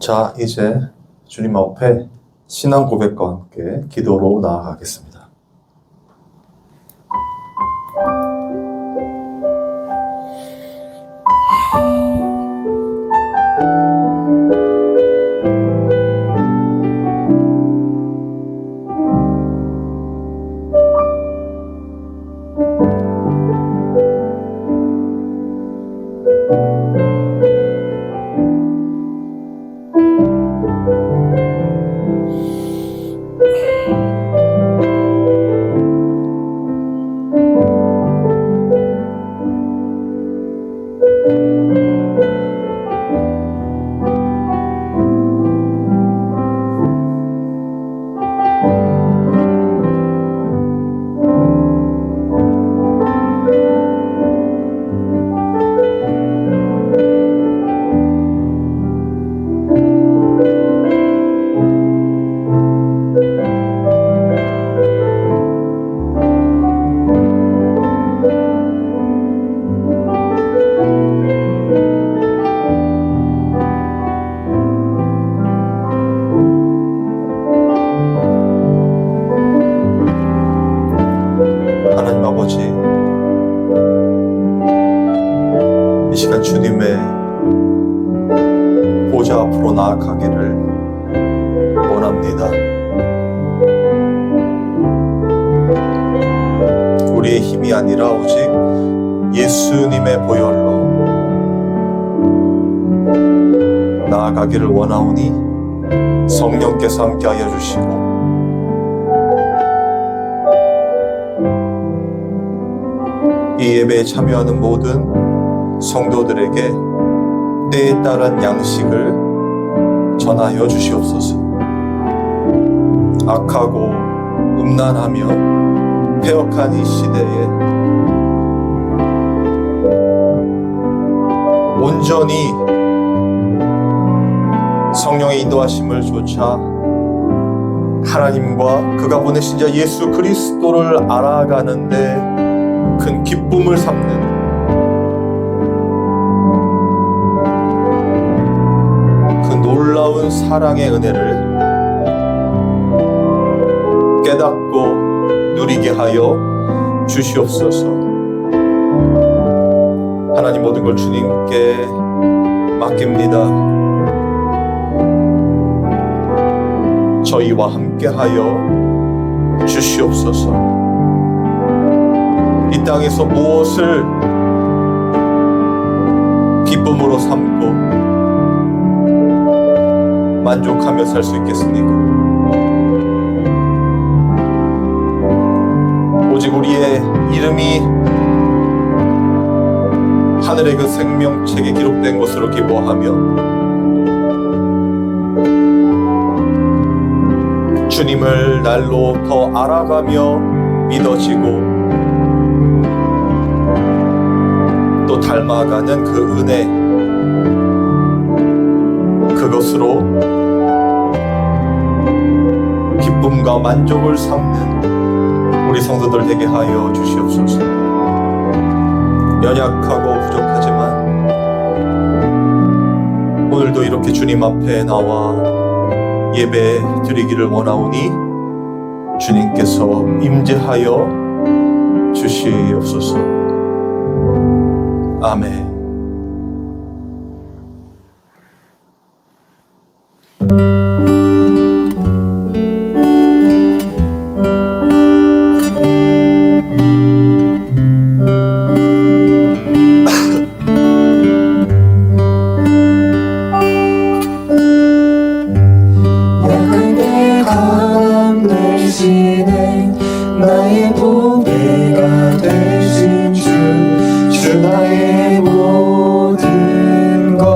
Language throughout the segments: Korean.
자, 이제 주님 앞에 신앙 고백과 함께 기도로 나아가겠습니다. 하나님 아버지, 이 시간 주님의 보좌 앞으로 나아가기를 원합니다. 우리의 힘이 아니라 오직 예수님의 보혈로 나아가기를 원하오니 성령께서 함께하여 주시고 이 예배에 참여하는 모든 성도들에게 때에 따른 양식을 전하여 주시옵소서. 악하고 음란하며 패역한 이 시대에 온전히 성령의 인도하심을 좇아 하나님과 그가 보내신 자 예수 그리스도를 알아가는데 큰 기쁨을 삼는 그 놀라운 사랑의 은혜를 깨닫고 누리게 하여 주시옵소서. 하나님, 모든 걸 주님께 맡깁니다. 저희와 함께 하여 주시옵소서. 이 땅에서 무엇을 기쁨으로 삼고 만족하며 살 수 있겠습니까? 오직 우리의 이름이 하늘의 그 생명책에 기록된 것으로 기뻐하며 주님을 날로 더 알아가며 믿어지고 또 닮아가는 그 은혜, 그것으로 기쁨과 만족을 삼는 우리 성도들 되게 하여 주시옵소서. 연약하고 부족하지만 오늘도 이렇게 주님 앞에 나와 예배 드리기를 원하오니 주님께서 임재하여 주시옵소서. 아멘. 약한데 감내시네 나의 보배가 되신 주 나의 모든 것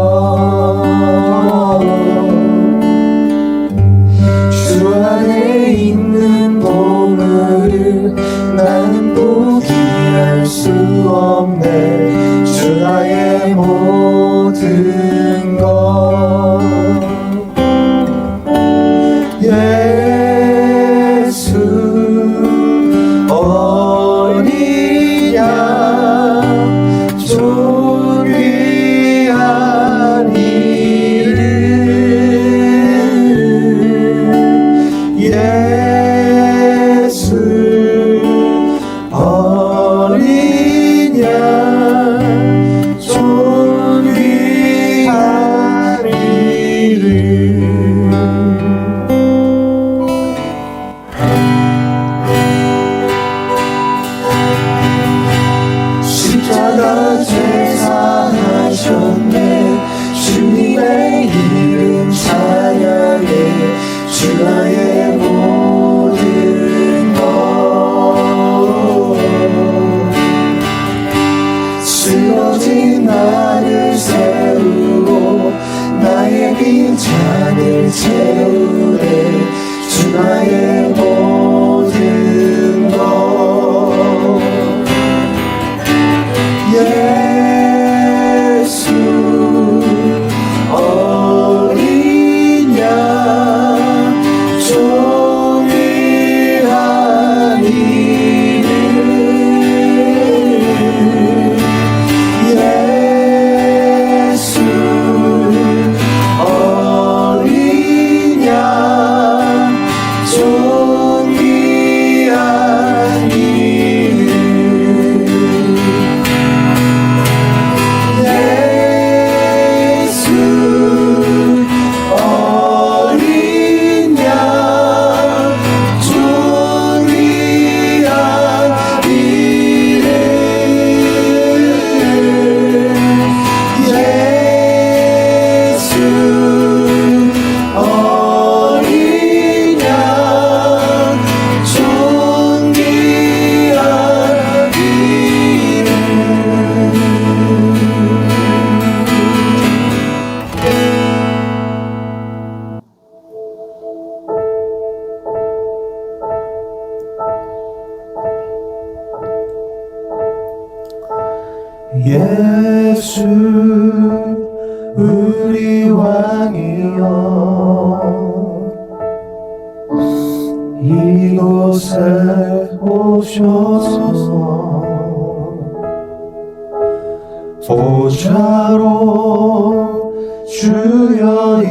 가득 채우네 주 나의 모든 것 예수 어린 양 존귀한 이름 예수 어린 양 존귀한 이름 예수 어린 양 존귀한 이름 예수 어린 양 존귀한 이름 예수 우리 왕이여 이곳에 오셔서 보좌로 주여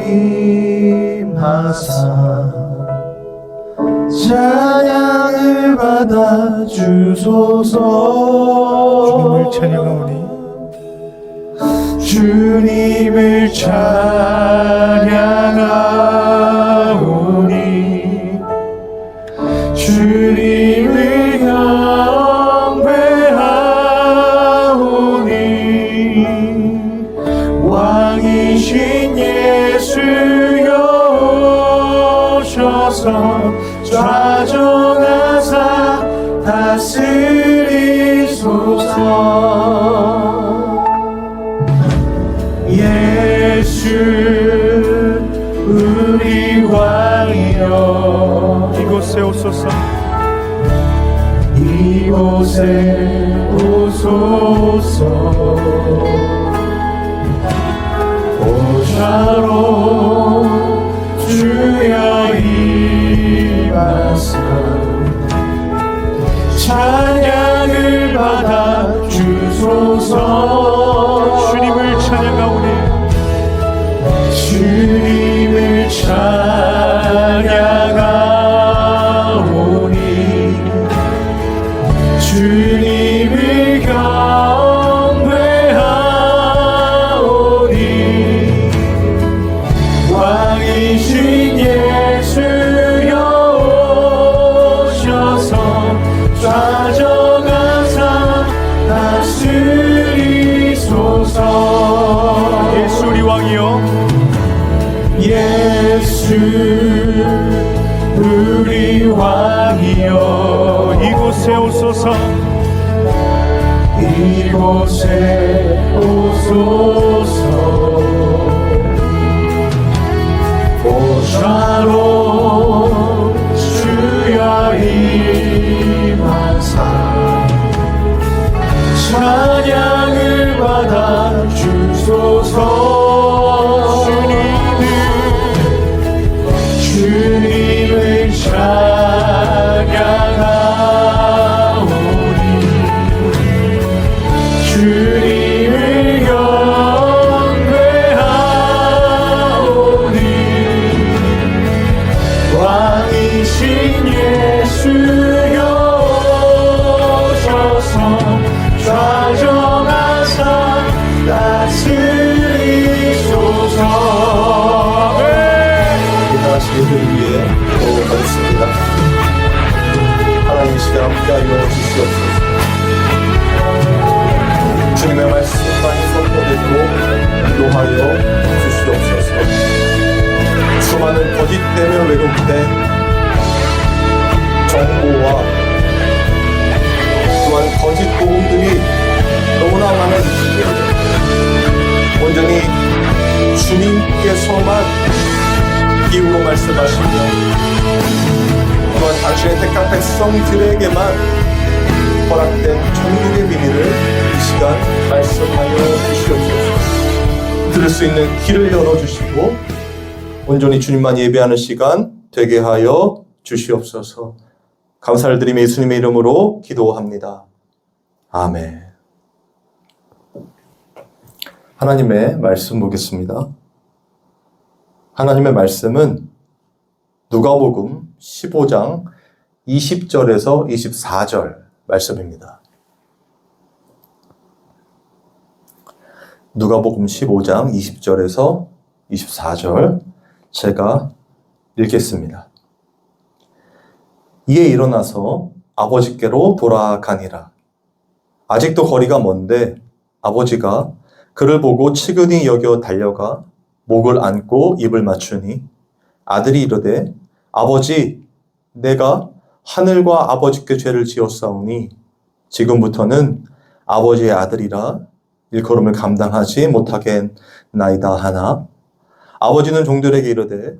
임하사 찬양을 받아 주소서 주님을 찬양하오니 주님을 경배하오니 왕이신 예수여 오셔서 좌정하사 다스리소서 예수 우리 왕이여 이곳에 오소서. 이곳에 오소서 보좌로 주여 임하사 찬양을 받아 주소서 주님을 찬양하오니 주님을 찬양하오니 주님을 경배하오니 왕이신 예수여 오셔서 좌정하사 다스리소서 예수 우리 왕이여 예수 우리 왕이여 이곳에 오소서. 이곳에 오소서 보좌로 주여 임하사 찬양을 받아 주소서 주님을 찬양하오니 주님을 경배하오니 왕이신 예수여 오셔서 좌정하사 다스리소서 예배를 위해 기도하겠습니다. 하나님 이 시간 함께하여 주시옵소서. 주님의 말씀 많이 선포되고 기도하여 주시옵소서. 수많은 거짓되며 왜곡된 정보와 또한 거짓 복음들이 너무나 많은 시기에 온전히 주님께서만 말씀하시며 또한 당신의 택한 백성들에게만 허락된 천국의 비밀을 이 시간 말씀하여 주시옵소서. 들을 수 있는 귀를 열어주시고 온전히 주님만 예배하는 시간 되게 하여 주시옵소서. 감사를 드리며 예수님의 이름으로 기도합니다. 아멘. 하나님의 말씀 보겠습니다. 하나님의 말씀은 누가복음 15장 20절에서 24절 말씀입니다. 누가복음 15장 20절에서 24절 제가 읽겠습니다. 이에 일어나서 아버지께로 돌아가니라. 아직도 거리가 먼데 아버지가 그를 보고 측은히 여겨 달려가 목을 안고 입을 맞추니 아들이 이르되 아버지 내가 하늘과 아버지께 죄를 지었사오니 지금부터는 아버지의 아들이라 일컬음을 감당하지 못하겠나이다 하나 아버지는 종들에게 이르되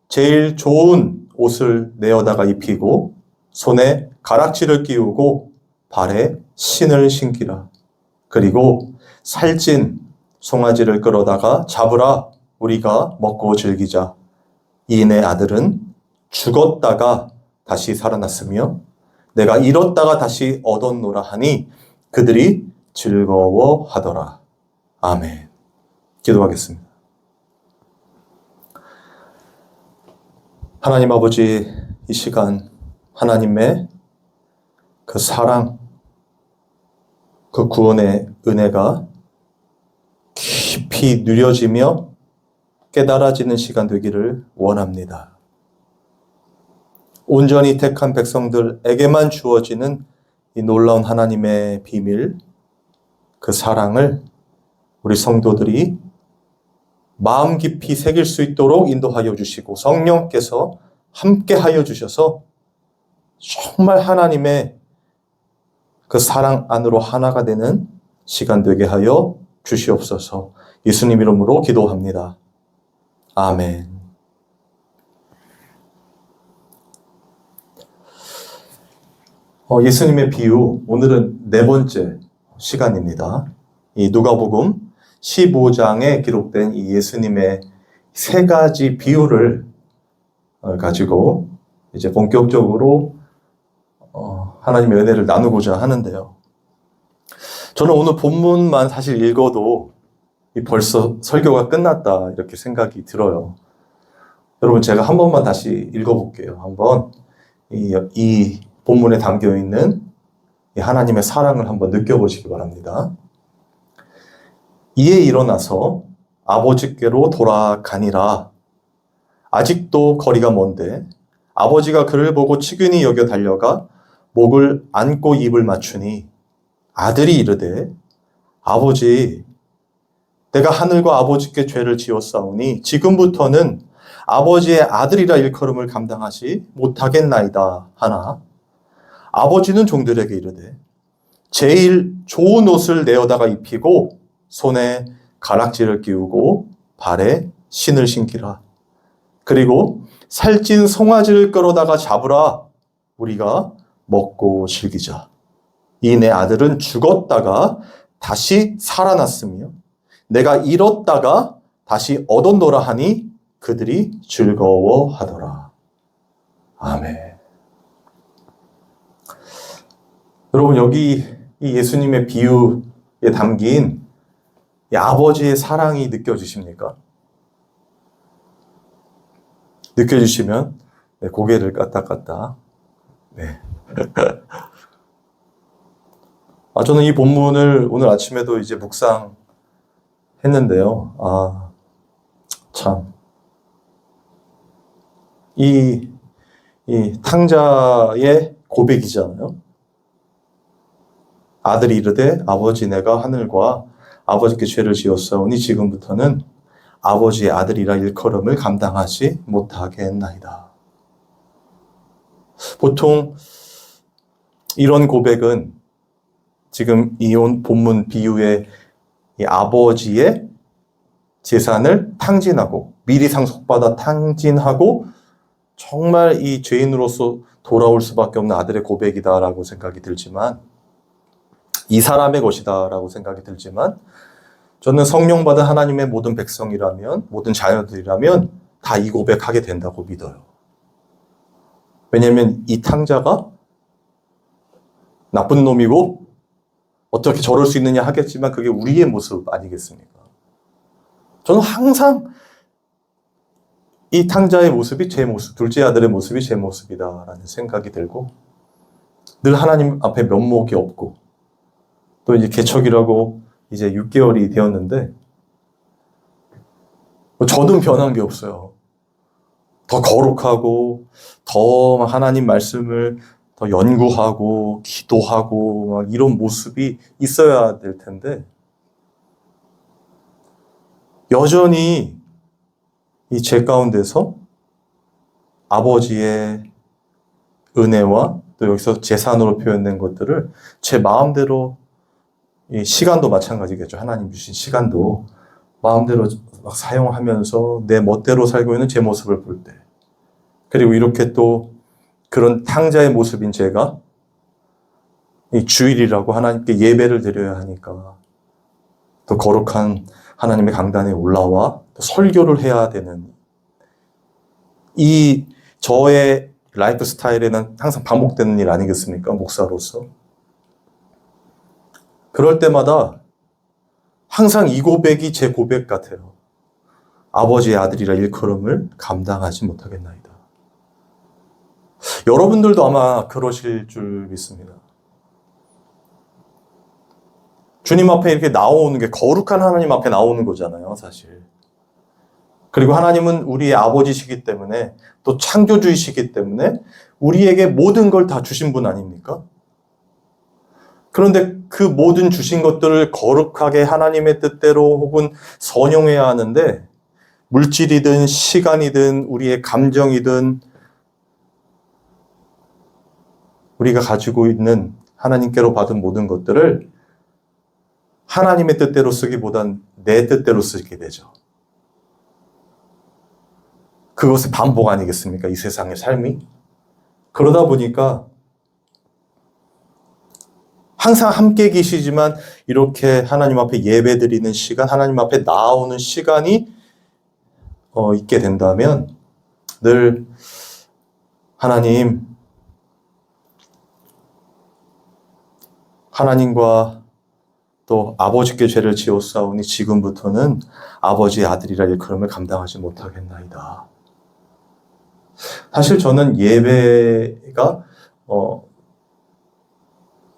제일 좋은 옷을 내어다가 입히고 손에 가락지를 끼우고 발에 신을 신기라. 그리고 살찐 송아지를 끌어다가 잡으라. 우리가 먹고 즐기자. 이 내 아들은 죽었다가 다시 살아났으며 내가 잃었다가 다시 얻었노라 하니 그들이 즐거워하더라. 아멘. 기도하겠습니다. 하나님 아버지, 이 시간 하나님의 그 사랑, 그 구원의 은혜가 깊이 누려지며 깨달아지는 시간 되기를 원합니다. 온전히 택한 백성들에게만 주어지는 이 놀라운 하나님의 비밀, 그 사랑을 우리 성도들이 마음 깊이 새길 수 있도록 인도하여 주시고 성령께서 함께 하여 주셔서 정말 하나님의 그 사랑 안으로 하나가 되는 시간 되게 하여 주시옵소서. 예수님 이름으로 기도합니다. 아멘. 예수님의 비유, 오늘은 네 번째 시간입니다. 이 누가복음 15장에 기록된 이 예수님의 세 가지 비유를 가지고 이제 본격적으로 하나님의 은혜를 나누고자 하는데요. 저는 오늘 본문만 사실 읽어도 벌써 설교가 끝났다 이렇게 생각이 들어요. 여러분 제가 한 번만 다시 읽어볼게요. 한번 이 본문에 담겨있는 이 하나님의 사랑을 한번 느껴보시기 바랍니다. 이에 일어나서 아버지께로 돌아가니라. 아직도 거리가 먼데 아버지가 그를 보고 측은히 여겨 달려가 목을 안고 입을 맞추니 아들이 이르되 아버지 내가 하늘과 아버지께 죄를 지었사오니 지금부터는 아버지의 아들이라 일컬음을 감당하지 못하겠나이다 하나 아버지는 종들에게 이르되 제일 좋은 옷을 내어다가 입히고 손에 가락지를 끼우고 발에 신을 신기라. 그리고 살찐 송아지를 끌어다가 잡으라. 우리가 먹고 즐기자. 이 내 아들은 죽었다가 다시 살아났으며 내가 잃었다가 다시 얻었노라 하니 그들이 즐거워하더라. 아멘. 여러분 여기 이 예수님의 비유에 담긴 이 아버지의 사랑이 느껴지십니까? 느껴지시면 고개를 까딱까딱. 네. 저는 이 본문을 오늘 아침에도 이제 묵상했는데요. 참. 이 탕자의 고백이잖아요. 아들이 이르되 아버지 내가 하늘과 아버지께 죄를 지었사오니 지금부터는 아버지의 아들이라 일컬음을 감당하지 못하겠나이다. 보통 이런 고백은 지금 이 본문 비유의 이 아버지의 재산을 탕진하고 미리 상속받아 탕진하고 정말 이 죄인으로서 돌아올 수밖에 없는 아들의 고백이다라고 생각이 들지만 이 사람의 것이다라고 생각이 들지만 저는 성령 받은 하나님의 모든 백성이라면 모든 자녀들이라면 다 이 고백하게 된다고 믿어요. 왜냐하면 이 탕자가 나쁜 놈이고 어떻게 저럴 수 있느냐 하겠지만 그게 우리의 모습 아니겠습니까? 저는 항상 이 탕자의 모습이 제 모습, 둘째 아들의 모습이 제 모습이다라는 생각이 들고 늘 하나님 앞에 면목이 없고 또 이제 개척이라고 이제 6개월이 되었는데 저는 변한 게 없어요. 더 거룩하고 더 하나님 말씀을 더 연구하고 기도하고 막 이런 모습이 있어야 될 텐데 여전히 이 죄 가운데서 아버지의 은혜와 또 여기서 재산으로 표현된 것들을 제 마음대로 이 시간도 마찬가지겠죠. 하나님 주신 시간도 마음대로 막 사용하면서 내 멋대로 살고 있는 제 모습을 볼 때 그리고 이렇게 또 그런 탕자의 모습인 제가 이 주일이라고 하나님께 예배를 드려야 하니까 또 거룩한 하나님의 강단에 올라와 또 설교를 해야 되는 이 저의 라이프 스타일에는 항상 반복되는 일 아니겠습니까? 목사로서. 그럴 때마다 항상 이 고백이 제 고백 같아요. 아버지의 아들이라 일컬음을 감당하지 못하겠나이다. 여러분들도 아마 그러실 줄 믿습니다. 주님 앞에 이렇게 나오는 게 거룩한 하나님 앞에 나오는 거잖아요, 사실. 그리고 하나님은 우리의 아버지시기 때문에 또 창조주이시기 때문에 우리에게 모든 걸 다 주신 분 아닙니까? 그런데 그 모든 주신 것들을 거룩하게 하나님의 뜻대로 혹은 선용해야 하는데 물질이든 시간이든 우리의 감정이든 우리가 가지고 있는 하나님께로 받은 모든 것들을 하나님의 뜻대로 쓰기보단 내 뜻대로 쓰게 되죠. 그것의 반복 아니겠습니까? 이 세상의 삶이. 그러다 보니까 항상 함께 계시지만 이렇게 하나님 앞에 예배드리는 시간, 하나님 앞에 나오는 시간이 있게 된다면 늘 하나님과 또 아버지께 죄를 지었사오니 지금부터는 아버지의 아들이라 일컬음을 감당하지 못하겠나이다. 사실 저는 예배가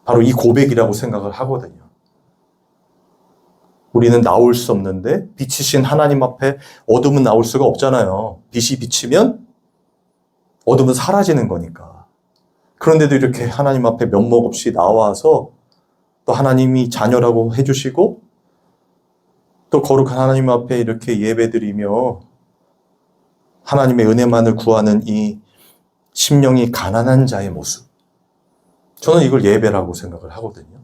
바로 이 고백이라고 생각을 하거든요. 우리는 나올 수 없는데 빛이신 하나님 앞에 어둠은 나올 수가 없잖아요. 빛이 비치면 어둠은 사라지는 거니까. 그런데도 이렇게 하나님 앞에 면목 없이 나와서 또 하나님이 자녀라고 해주시고 또 거룩한 하나님 앞에 이렇게 예배드리며 하나님의 은혜만을 구하는 이 심령이 가난한 자의 모습. 저는 이걸 예배라고 생각을 하거든요.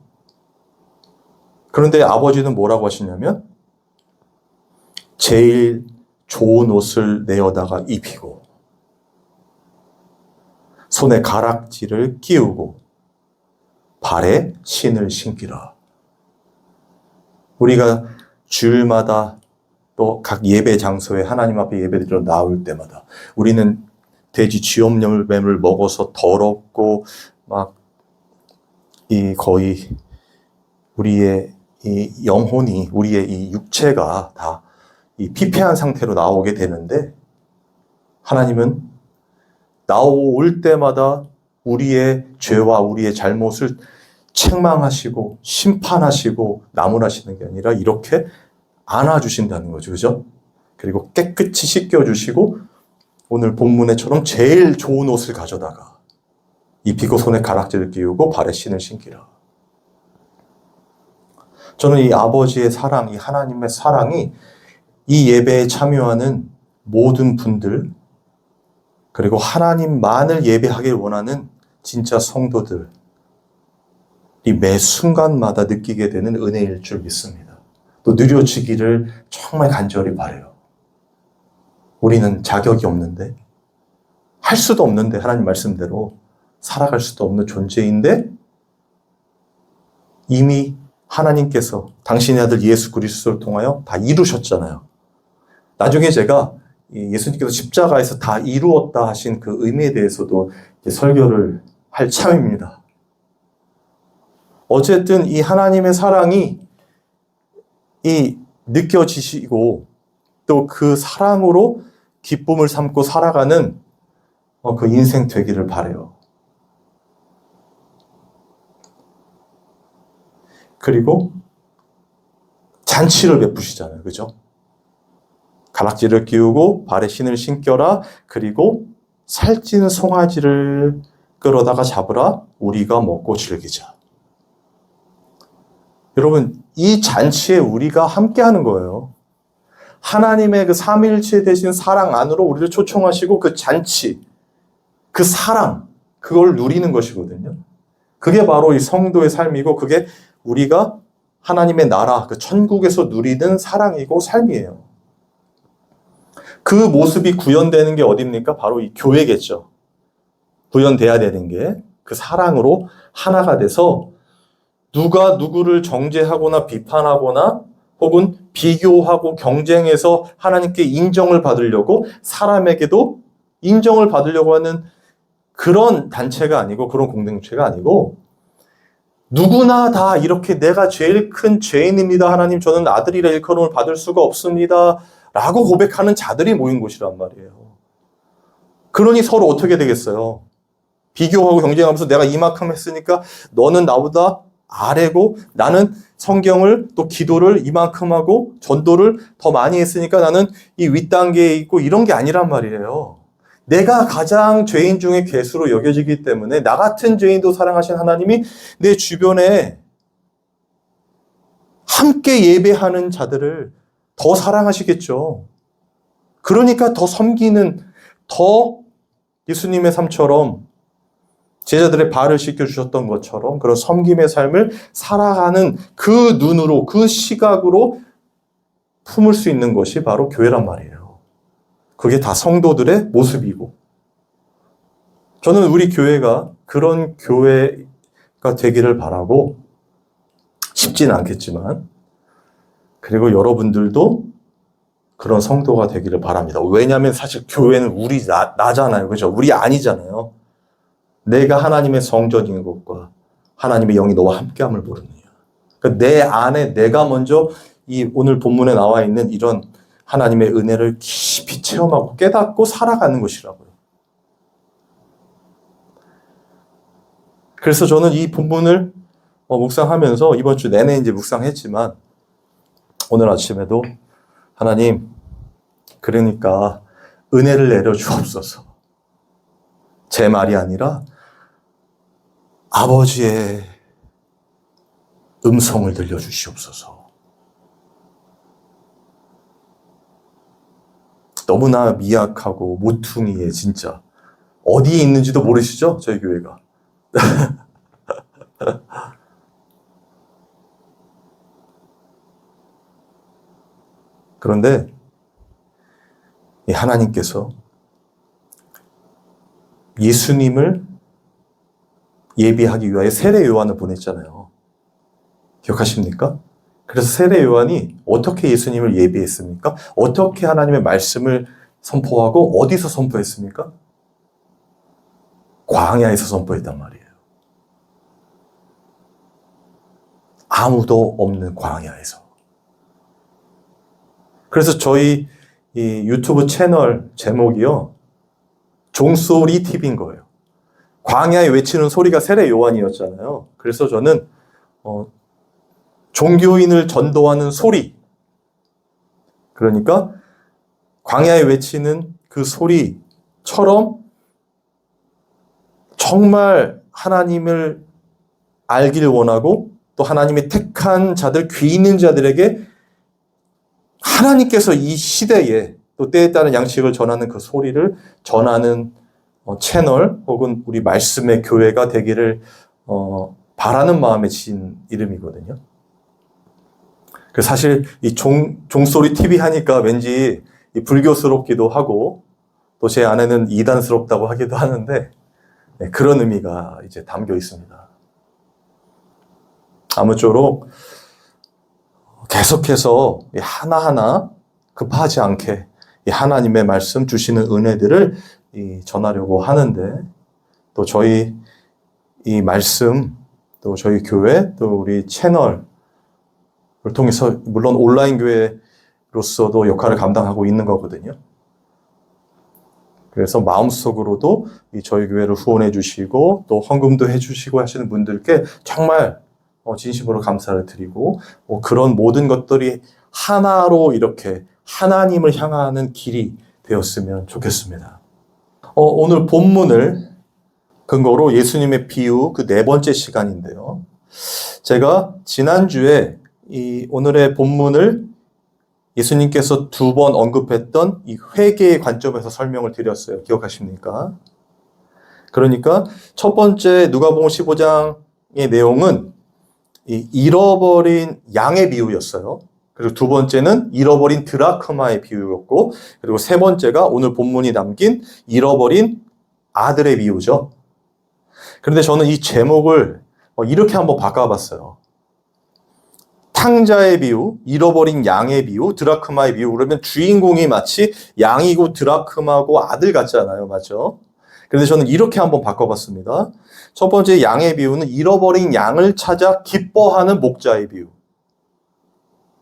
그런데 아버지는 뭐라고 하시냐면 제일 좋은 옷을 내어다가 입히고 손에 가락지를 끼우고 발에 신을 신기라. 우리가 주일마다 또 각 예배 장소에 하나님 앞에 예배드리러 나올 때마다 우리는 돼지 쥐염 열매를 먹어서 더럽고 막 이 거의 우리의 이 영혼이 우리의 이 육체가 다 이 피폐한 상태로 나오게 되는데 하나님은 나올 때마다 우리의 죄와 우리의 잘못을 책망하시고 심판하시고 나무라시는 게 아니라 이렇게 안아주신다는 거죠. 그죠? 그리고 깨끗이 씻겨주시고 오늘 본문에처럼 제일 좋은 옷을 가져다가 입히고 손에 가락지를 끼우고 발에 신을 신기라. 저는 이 아버지의 사랑, 이 하나님의 사랑이 이 예배에 참여하는 모든 분들 그리고 하나님만을 예배하길 원하는 진짜 성도들이 매 순간마다 느끼게 되는 은혜일 줄 믿습니다. 또 누려지기를 정말 간절히 바라요. 우리는 자격이 없는데, 할 수도 없는데, 하나님 말씀대로 살아갈 수도 없는 존재인데 이미 하나님께서 당신의 아들 예수 그리스도를 통하여 다 이루셨잖아요. 나중에 제가 예수님께서 십자가에서 다 이루었다 하신 그 의미에 대해서도 설교를 할 참입니다. 어쨌든 이 하나님의 사랑이 느껴지시고 또 그 사랑으로 기쁨을 삼고 살아가는 그 인생 되기를 바라요. 그리고 잔치를 베푸시잖아요. 그죠? 가락지를 끼우고 발에 신을 신겨라. 그리고 살찐 송아지를 끌어다가 잡으라. 우리가 먹고 즐기자. 여러분, 이 잔치에 우리가 함께하는 거예요. 하나님의 그 삼위일체 되신 사랑 안으로 우리를 초청하시고 그 잔치, 그 사랑, 그걸 누리는 것이거든요. 그게 바로 이 성도의 삶이고 그게 우리가 하나님의 나라, 그 천국에서 누리는 사랑이고 삶이에요. 그 모습이 구현되는 게 어딥니까? 바로 이 교회겠죠. 구현돼야 되는 게 그 사랑으로 하나가 돼서 누가 누구를 정죄하거나 비판하거나 혹은 비교하고 경쟁해서 하나님께 인정을 받으려고 사람에게도 인정을 받으려고 하는 그런 단체가 아니고 그런 공동체가 아니고 누구나 다 이렇게 내가 제일 큰 죄인입니다. 하나님 저는 아들이라 일컬음을 받을 수가 없습니다. 라고 고백하는 자들이 모인 곳이란 말이에요. 그러니 서로 어떻게 되겠어요? 비교하고 경쟁하면서 내가 이만큼 했으니까 너는 나보다 아래고 나는 성경을 또 기도를 이만큼 하고 전도를 더 많이 했으니까 나는 이 윗단계에 있고 이런 게 아니란 말이에요. 내가 가장 죄인 중에 괴수로 여겨지기 때문에 나 같은 죄인도 사랑하신 하나님이 내 주변에 함께 예배하는 자들을 더 사랑하시겠죠. 그러니까 더 섬기는, 더 예수님의 삶처럼 제자들의 발을 씻겨주셨던 것처럼 그런 섬김의 삶을 살아가는 그 눈으로, 그 시각으로 품을 수 있는 것이 바로 교회란 말이에요. 그게 다 성도들의 모습이고 저는 우리 교회가 그런 교회가 되기를 바라고 쉽지는 않겠지만 그리고 여러분들도 그런 성도가 되기를 바랍니다. 왜냐하면 사실 교회는 우리 나잖아요. 그죠? 우리 아니잖아요. 내가 하나님의 성전인 것과 하나님의 영이 너와 함께함을 모르느냐. 그러니까 내 안에 내가 먼저 이 오늘 본문에 나와 있는 이런 하나님의 은혜를 깊이 체험하고 깨닫고 살아가는 것이라고요. 그래서 저는 이 본문을 묵상하면서 이번 주 내내 이제 묵상했지만 오늘 아침에도 하나님, 그러니까 은혜를 내려 주옵소서. 제 말이 아니라 아버지의 음성을 들려주시옵소서. 너무나 미약하고 모퉁이에 진짜 어디에 있는지도 모르시죠? 저희 교회가. 그런데 이 하나님께서 예수님을 예비하기 위하여 세례 요한을 보냈잖아요. 기억하십니까? 그래서 세례 요한이 어떻게 예수님을 예비했습니까? 어떻게 하나님의 말씀을 선포하고 어디서 선포했습니까? 광야에서 선포했단 말이에요. 아무도 없는 광야에서. 그래서 저희 이 유튜브 채널 제목이요. 종소리 TV인 거예요. 광야에 외치는 소리가 세례 요한이었잖아요. 그래서 저는 종교인을 전도하는 소리, 그러니까 광야에 외치는 그 소리처럼 정말 하나님을 알기를 원하고 또 하나님의 택한 자들, 귀 있는 자들에게 하나님께서 이 시대에 또 때에 따른 양식을 전하는 그 소리를 전하는 채널 혹은 우리 말씀의 교회가 되기를 바라는 마음에 지은 이름이거든요. 사실 이 종소리 TV 하니까 왠지 이 불교스럽기도 하고 또 제 아내는 이단스럽다고 하기도 하는데 네, 그런 의미가 이제 담겨 있습니다. 아무쪼록 계속해서 하나하나 급하지 않게 이 하나님의 말씀 주시는 은혜들을 전하려고 하는데 또 저희 이 말씀 또 저희 교회 또 우리 채널을 통해서 물론 온라인 교회로서도 역할을 감당하고 있는 거거든요. 그래서 마음속으로도 이 저희 교회를 후원해 주시고 또 헌금도 해 주시고 하시는 분들께 정말 진심으로 감사를 드리고 그런 모든 것들이 하나로 이렇게 하나님을 향하는 길이 되었으면 좋겠습니다. 오늘 본문을 근거로 예수님의 비유 그 네 번째 시간인데요. 제가 지난주에 이 오늘의 본문을 예수님께서 두 번 언급했던 이 회개의 관점에서 설명을 드렸어요. 기억하십니까? 그러니까 첫 번째 누가복음 15장의 내용은 이 잃어버린 양의 비유였어요. 그리고 두 번째는 잃어버린 드라크마의 비유였고, 그리고 세 번째가 오늘 본문이 담긴 잃어버린 아들의 비유죠. 그런데 저는 이 제목을 이렇게 한번 바꿔봤어요. 탕자의 비유, 잃어버린 양의 비유, 드라크마의 비유. 그러면 주인공이 마치 양이고 드라크마고 아들 같잖아요. 맞죠? 그런데 저는 이렇게 한번 바꿔봤습니다. 첫 번째 양의 비유는 잃어버린 양을 찾아 기뻐하는 목자의 비유.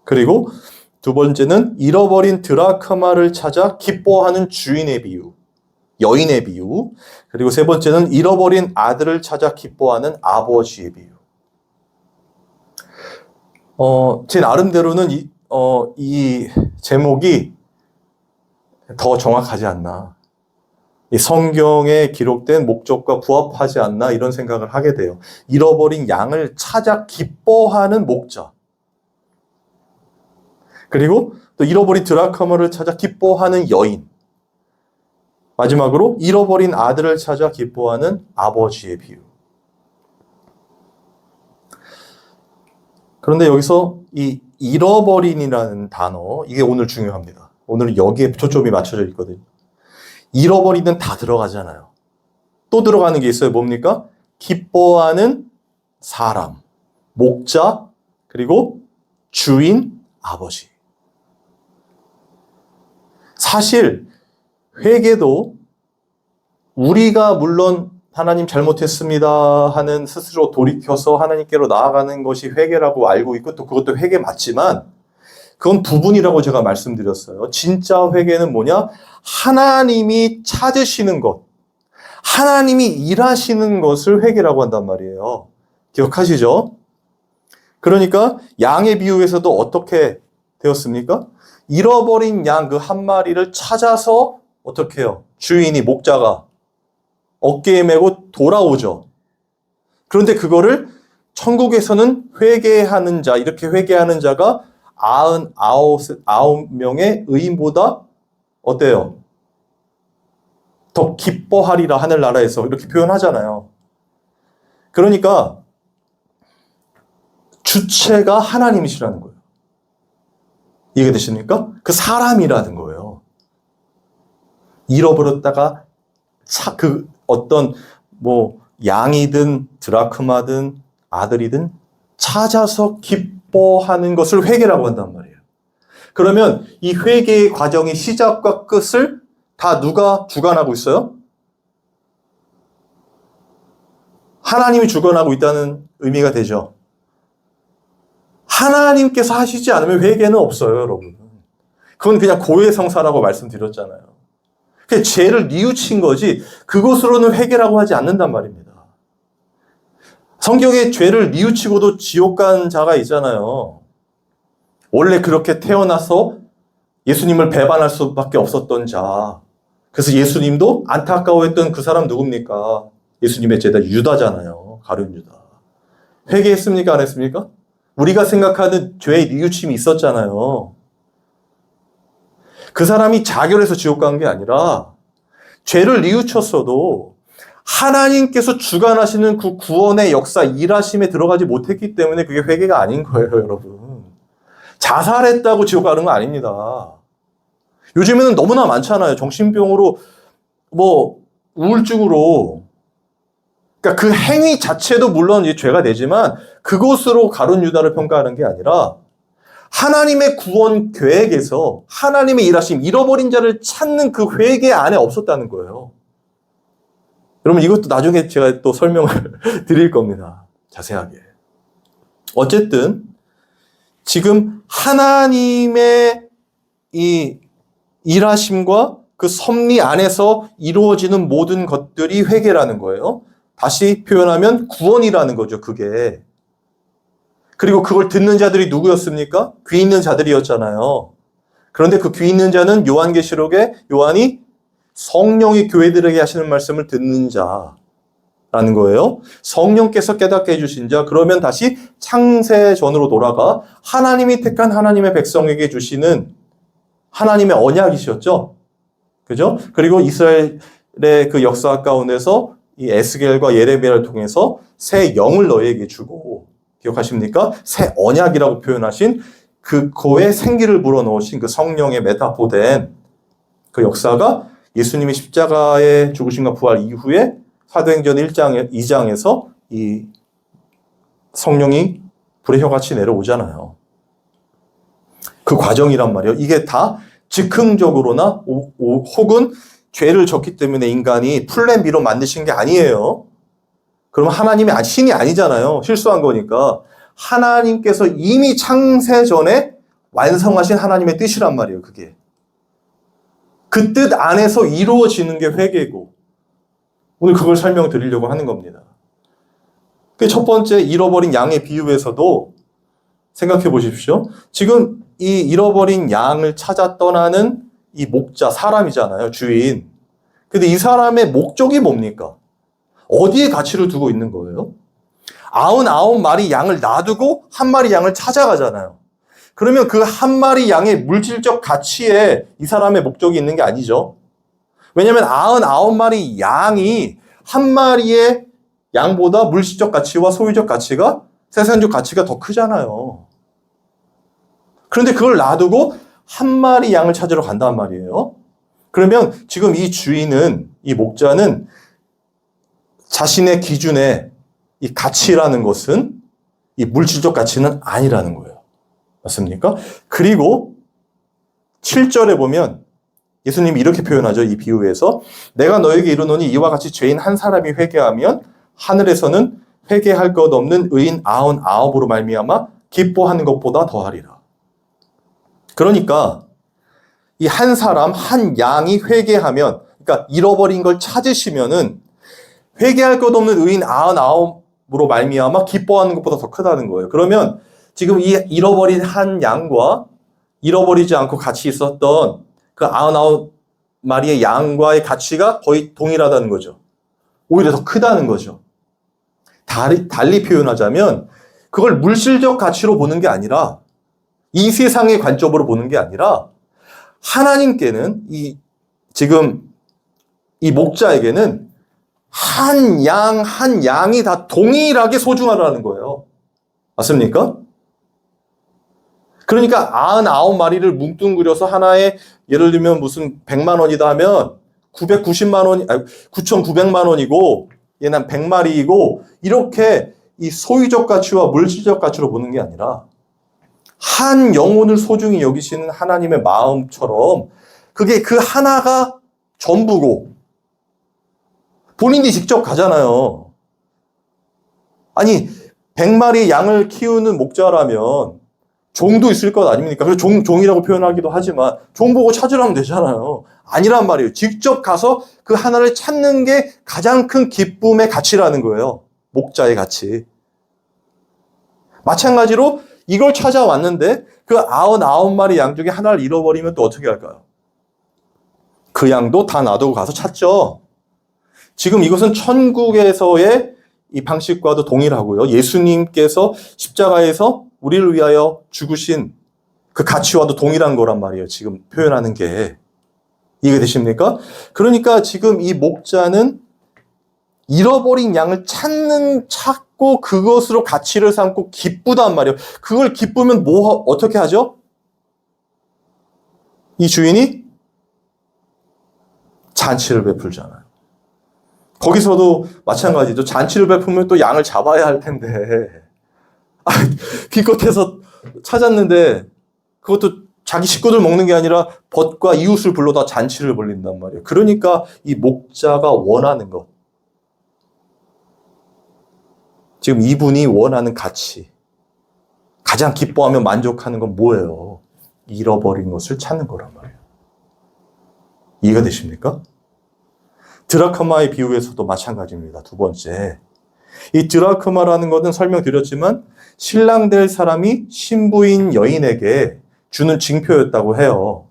그리고 두 번째는 잃어버린 드라크마를 찾아 기뻐하는 주인의 비유, 여인의 비유. 그리고 세 번째는 잃어버린 아들을 찾아 기뻐하는 아버지의 비유. 제 나름대로는 이 제목이 더 정확하지 않나. 이 성경에 기록된 목적과 부합하지 않나 이런 생각을 하게 돼요. 잃어버린 양을 찾아 기뻐하는 목자. 그리고 또 잃어버린 드라크마를 찾아 기뻐하는 여인. 마지막으로 잃어버린 아들을 찾아 기뻐하는 아버지의 비유. 그런데 여기서 이 잃어버린이라는 단어, 이게 오늘 중요합니다. 오늘은 여기에 초점이 맞춰져 있거든요. 잃어버리는 다 들어가잖아요. 또 들어가는 게 있어요. 뭡니까? 기뻐하는 사람, 목자, 그리고 주인, 아버지. 사실 회개도 우리가 물론 하나님 잘못했습니다 하는 스스로 돌이켜서 하나님께로 나아가는 것이 회개라고 알고 있고 또 그것도 회개 맞지만 그건 부분이라고 제가 말씀드렸어요. 진짜 회개는 뭐냐? 하나님이 찾으시는 것, 하나님이 일하시는 것을 회개라고 한단 말이에요. 기억하시죠? 그러니까 양의 비유에서도 어떻게 되었습니까? 잃어버린 양 그 한 마리를 찾아서 어떻게 해요? 주인이 목자가 어깨에 메고 돌아오죠. 그런데 그거를 천국에서는 회개하는 자, 이렇게 회개하는 자가 99명의 의인보다 어때요? 더 기뻐하리라 하늘나라에서 이렇게 표현하잖아요. 그러니까 주체가 하나님이시라는 거예요. 이해되십니까? 그 사람이라는 거예요. 잃어버렸다가 그 어떤 양이든 드라크마든 아들이든 찾아서 기뻐하는 것을 회개라고 한단 말이에요. 그러면 이 회개의 과정의 시작과 끝을 다 누가 주관하고 있어요? 하나님이 주관하고 있다는 의미가 되죠. 하나님께서 하시지 않으면 회개는 없어요, 여러분. 그건 그냥 고해성사라고 말씀드렸잖아요. 그냥 죄를 뉘우친 거지 그것으로는 회개라고 하지 않는단 말입니다. 성경에 죄를 뉘우치고도 지옥 간 자가 있잖아요. 원래 그렇게 태어나서 예수님을 배반할 수밖에 없었던 자. 그래서 예수님도 안타까워했던 그 사람 누굽니까? 예수님의 제자 유다잖아요. 가룟 유다. 회개했습니까? 안 했습니까? 우리가 생각하는 죄의 뉘우침이 있었잖아요. 그 사람이 자결해서 지옥 간 게 아니라 죄를 뉘우쳤어도 하나님께서 주관하시는 그 구원의 역사, 일하심에 들어가지 못했기 때문에 그게 회개가 아닌 거예요, 여러분. 자살했다고 지옥 가는 거 아닙니다. 요즘에는 너무나 많잖아요. 정신병으로, 우울증으로. 그러니까 그 행위 자체도 물론 이제 죄가 되지만 그것으로 가룟 유다를 평가하는 게 아니라 하나님의 구원 계획에서 하나님의 일하심, 잃어버린 자를 찾는 그 회개 안에 없었다는 거예요. 여러분 이것도 나중에 제가 또 설명을 드릴 겁니다. 자세하게. 어쨌든 지금 하나님의 이 일하심과 그 섭리 안에서 이루어지는 모든 것들이 회개라는 거예요. 다시 표현하면 구원이라는 거죠, 그게. 그리고 그걸 듣는 자들이 누구였습니까? 귀 있는 자들이었잖아요. 그런데 그 귀 있는 자는 요한계시록에 요한이 성령이 교회들에게 하시는 말씀을 듣는 자라는 거예요. 성령께서 깨닫게 해주신 자, 그러면 다시 창세전으로 돌아가 하나님이 택한 하나님의 백성에게 주시는 하나님의 언약이셨죠. 그죠? 그리고 이스라엘의 그 역사 가운데서 이 에스겔과 예레미야를 통해서 새 영을 너희에게 주고, 기억하십니까? 새 언약이라고 표현하신 그거에 생기를 불어넣으신 그 성령의 메타포된 그 역사가 예수님이 십자가의 죽으심과 부활 이후에 사도행전 2장에서 이 성령이 불의 혀같이 내려오잖아요. 그 과정이란 말이에요. 이게 다 즉흥적으로나 혹은 죄를 졌기 때문에 인간이 플랜 B로 만드신 게 아니에요. 그러면 하나님이 신이 아니잖아요. 실수한 거니까. 하나님께서 이미 창세 전에 완성하신 하나님의 뜻이란 말이에요. 그게. 그 뜻 안에서 이루어지는 게 회개고, 오늘 그걸 설명드리려고 하는 겁니다. 그 첫 번째 잃어버린 양의 비유에서도 생각해 보십시오. 지금 이 잃어버린 양을 찾아 떠나는 이 목자, 사람이잖아요. 주인. 근데 이 사람의 목적이 뭡니까? 어디에 가치를 두고 있는 거예요? 99마리 양을 놔두고 한 마리 양을 찾아가잖아요. 그러면 그 한 마리 양의 물질적 가치에 이 사람의 목적이 있는 게 아니죠. 왜냐하면 99마리 양이 한 마리의 양보다 물질적 가치와 소유적 가치가, 생산적 가치가 더 크잖아요. 그런데 그걸 놔두고 한 마리 양을 찾으러 간단 말이에요. 그러면 지금 이 주인은, 이 목자는 자신의 기준에 이 가치라는 것은 이 물질적 가치는 아니라는 거예요. 맞습니까? 그리고 7절에 보면 예수님이 이렇게 표현하죠. 이 비유에서 내가 너에게 이르노니 이와 같이 죄인 한 사람이 회개하면 하늘에서는 회개할 것 없는 의인 99으로 말미암아 기뻐하는 것보다 더하리라. 그러니까 이 한 사람, 한 양이 회개하면, 그러니까 잃어버린 걸 찾으시면은 회개할 것 없는 의인 99으로 말미암아 기뻐하는 것보다 더 크다는 거예요. 그러면 지금 이 잃어버린 한 양과 잃어버리지 않고 같이 있었던 그 99마리의 양과의 가치가 거의 동일하다는 거죠. 오히려 더 크다는 거죠. 달리 표현하자면 그걸 물질적 가치로 보는 게 아니라, 이 세상의 관점으로 보는 게 아니라, 하나님께는 지금 이 목자에게는 한 양이 다 동일하게 소중하다는 거예요. 맞습니까? 그러니까 99마리를 뭉뚱그려서 하나에 예를 들면 무슨 100만 원이다 하면 9,900만 원이고 얘는 100마리이고, 이렇게 이 소유적 가치와 물질적 가치로 보는 게 아니라 한 영혼을 소중히 여기시는 하나님의 마음처럼 그게 그 하나가 전부고, 본인이 직접 가잖아요. 아니 100마리 양을 키우는 목자라면 종도 있을 것 아닙니까? 그래서 종이라고 표현하기도 하지만 종 보고 찾으라면 되잖아요. 아니란 말이에요. 직접 가서 그 하나를 찾는 게 가장 큰 기쁨의 가치라는 거예요. 목자의 가치. 마찬가지로 이걸 찾아왔는데 그 99마리 양 중에 하나를 잃어버리면 또 어떻게 할까요? 그 양도 다 놔두고 가서 찾죠. 지금 이것은 천국에서의 이 방식과도 동일하고요. 예수님께서 십자가에서 우리를 위하여 죽으신 그 가치와도 동일한 거란 말이에요. 지금 표현하는 게. 이해되십니까? 그러니까 지금 이 목자는 잃어버린 양을 찾고 그것으로 가치를 삼고 기쁘단 말이에요. 그걸 기쁘면 어떻게 하죠? 이 주인이 잔치를 베풀잖아요. 거기서도 마찬가지죠. 잔치를 베풀면 또 양을 잡아야 할 텐데. 기껏해서 찾았는데 그것도 자기 식구들 먹는 게 아니라 벗과 이웃을 불러다 잔치를 벌린단 말이에요. 그러니까 이 목자가 원하는 것. 지금 이분이 원하는 가치. 가장 기뻐하며 만족하는 건 뭐예요? 잃어버린 것을 찾는 거란 말이에요. 이해가 되십니까? 드라크마의 비유에서도 마찬가지입니다. 두 번째. 이 드라크마라는 것은 설명드렸지만 신랑 될 사람이 신부인 여인에게 주는 징표였다고 해요.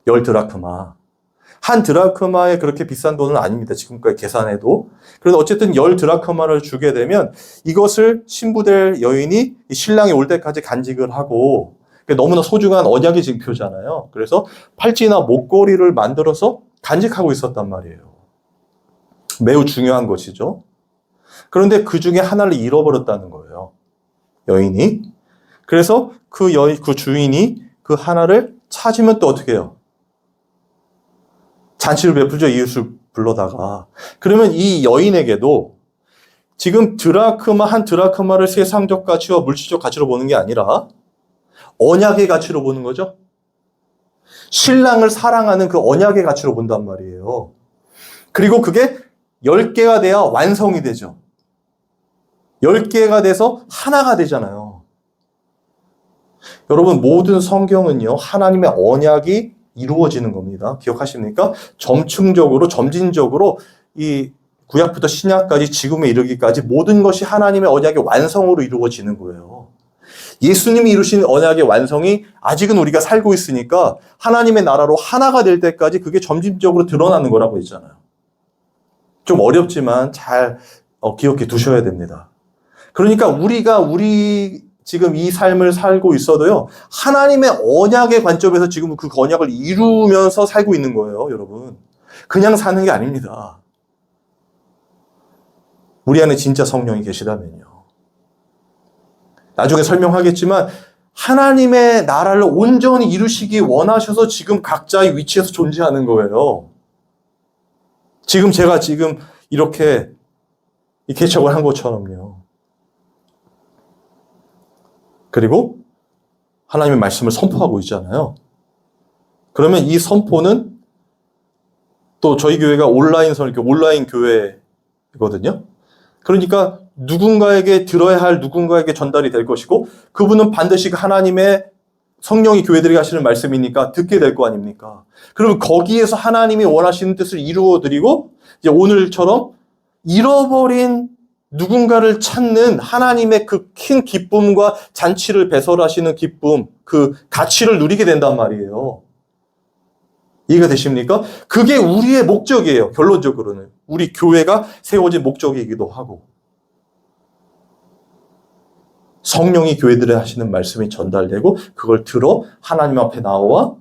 10드라크마. 한 드라크마에 그렇게 비싼 돈은 아닙니다. 지금까지 계산해도. 그래서 어쨌든 10드라크마를 주게 되면 이것을 신부될 여인이 신랑이 올 때까지 간직을 하고 너무나 소중한 언약의 징표잖아요. 그래서 팔찌나 목걸이를 만들어서 간직하고 있었단 말이에요. 매우 중요한 것이죠. 그런데 그 중에 하나를 잃어버렸다는 거예요. 여인이. 그래서 그 주인이 그 하나를 찾으면 또 어떻게 해요? 잔치를 베풀죠. 이웃을 불러다가. 그러면 이 여인에게도 지금 한 드라크마를 세상적 가치와 물질적 가치로 보는 게 아니라 언약의 가치로 보는 거죠. 신랑을 사랑하는 그 언약의 가치로 본단 말이에요. 그리고 그게 10개가 돼야 완성이 되죠. 10개가 돼서 하나가 되잖아요. 여러분, 모든 성경은요, 하나님의 언약이 이루어지는 겁니다. 기억하십니까? 점진적으로 이 구약부터 신약까지 지금에 이르기까지 모든 것이 하나님의 언약의 완성으로 이루어지는 거예요. 예수님이 이루신 언약의 완성이 아직은 우리가 살고 있으니까 하나님의 나라로 하나가 될 때까지 그게 점진적으로 드러나는 거라고 했잖아요. 좀 어렵지만 잘 기억해 두셔야 됩니다. 그러니까 우리 지금 이 삶을 살고 있어도요, 하나님의 언약의 관점에서 지금 그 언약을 이루면서 살고 있는 거예요, 여러분. 그냥 사는 게 아닙니다. 우리 안에 진짜 성령이 계시다면요. 나중에 설명하겠지만 하나님의 나라를 온전히 이루시기 원하셔서 지금 각자의 위치에서 존재하는 거예요. 제가 이렇게 이 개척을 한 것처럼요. 그리고 하나님의 말씀을 선포하고 있잖아요. 그러면 이 선포는 또 저희 교회가 온라인 교회거든요. 그러니까 누군가에게 들어야 할 누군가에게 전달이 될 것이고 그분은 반드시 하나님의 성령이 교회들에게 하시는 말씀이니까 듣게 될 거 아닙니까? 그러면 거기에서 하나님이 원하시는 뜻을 이루어드리고 이제 오늘처럼 잃어버린 누군가를 찾는 하나님의 그 큰 기쁨과 잔치를 배설하시는 기쁨, 그 가치를 누리게 된단 말이에요. 이해가 되십니까? 그게 우리의 목적이에요. 결론적으로는. 우리 교회가 세워진 목적이기도 하고. 성령이 교회들에 하시는 말씀이 전달되고 그걸 들어 하나님 앞에 나와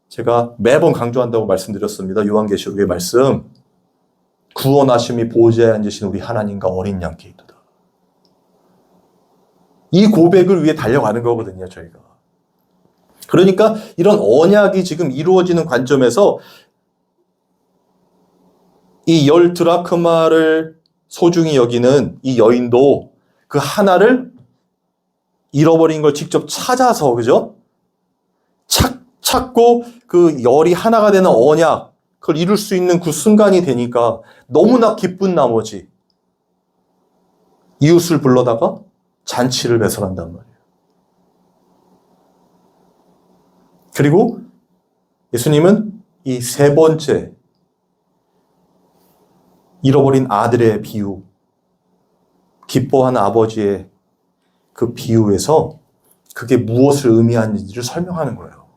제가 매번 강조한다고 말씀드렸습니다. 요한계시록의 말씀. 구원하심이 보좌에 앉으신 우리 하나님과 어린 양께 있도다. 이 고백을 위해 달려가는 거거든요, 저희가. 그러니까 이런 언약이 지금 이루어지는 관점에서 이 10드라크마를 소중히 여기는 이 여인도 그 하나를 잃어버린 걸 직접 찾아서, 그죠? 찾고 그 열이 하나가 되는 언약, 그걸 이룰 수 있는 그 순간이 되니까 너무나 기쁜 나머지 이웃을 불러다가 잔치를 배설한단 말이에요. 그리고 예수님은 이 세 번째 잃어버린 아들의 비유, 기뻐하는 아버지의 그 비유에서 그게 무엇을 의미하는지를 설명하는 거예요.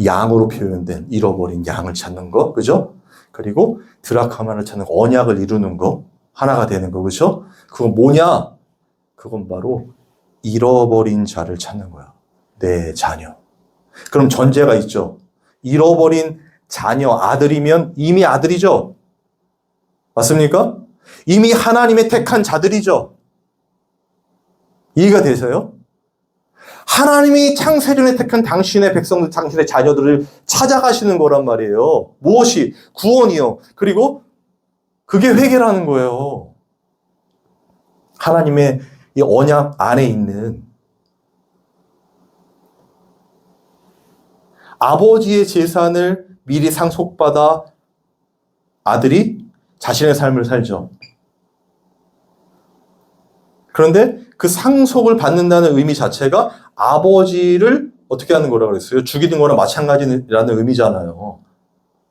양으로 표현된 잃어버린 양을 찾는 거, 그죠? 그리고 드라크마를 찾는 거, 언약을 이루는 거, 하나가 되는 거, 그죠? 그건 뭐냐? 그건 바로 잃어버린 자를 찾는 거야. 내 자녀. 그럼 전제가 있죠. 잃어버린 자녀, 아들이면 이미 아들이죠. 맞습니까? 이미 하나님의 택한 자들이죠. 이해가 되세요? 하나님이 창세전에 택한 당신의 백성들, 당신의 자녀들을 찾아가시는 거란 말이에요. 무엇이? 구원이요. 그리고 그게 회개라는 거예요. 하나님의 이 언약 안에 있는 아버지의 재산을 미리 상속받아 아들이 자신의 삶을 살죠. 그런데 그 상속을 받는다는 의미 자체가 아버지를 어떻게 하는 거라고 그랬어요? 죽이는 거랑 마찬가지라는 의미잖아요.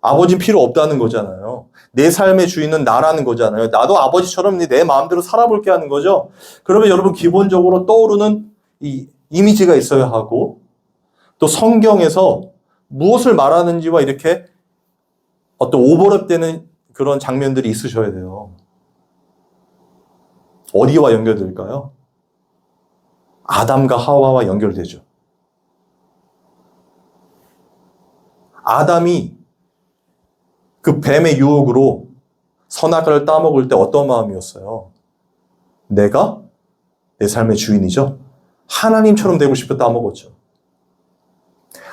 아버지는 필요 없다는 거잖아요. 내 삶의 주인은 나라는 거잖아요. 나도 아버지처럼 내 마음대로 살아볼게 하는 거죠. 그러면 여러분 기본적으로 떠오르는 이 이미지가 있어야 하고 또 성경에서 무엇을 말하는지와 이렇게 어떤 오버랩되는 그런 장면들이 있으셔야 돼요. 어디와 연결될까요? 아담과 하와와 연결되죠. 아담이 그 뱀의 유혹으로 선악과를 따먹을 때 어떤 마음이었어요? 내가 내 삶의 주인이죠. 하나님처럼 되고 싶어 따먹었죠.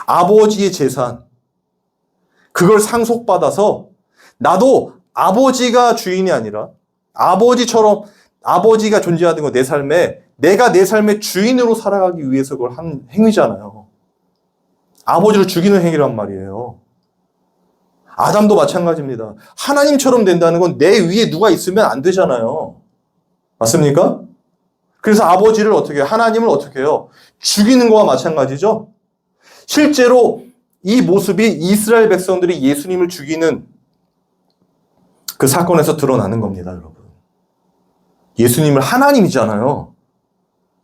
아버지의 재산, 그걸 상속받아서 나도 아버지가 주인이 아니라 아버지처럼 아버지가 존재하는 건 내 삶에 내가 내 삶의 주인으로 살아가기 위해서 그걸 한 행위잖아요. 아버지를 죽이는 행위란 말이에요. 아담도 마찬가지입니다. 하나님처럼 된다는 건 내 위에 누가 있으면 안 되잖아요. 맞습니까? 그래서 아버지를 어떻게 해요? 하나님을 어떻게 해요? 죽이는 거와 마찬가지죠. 실제로 이 모습이 이스라엘 백성들이 예수님을 죽이는 그 사건에서 드러나는 겁니다, 여러분. 예수님을 하나님이잖아요.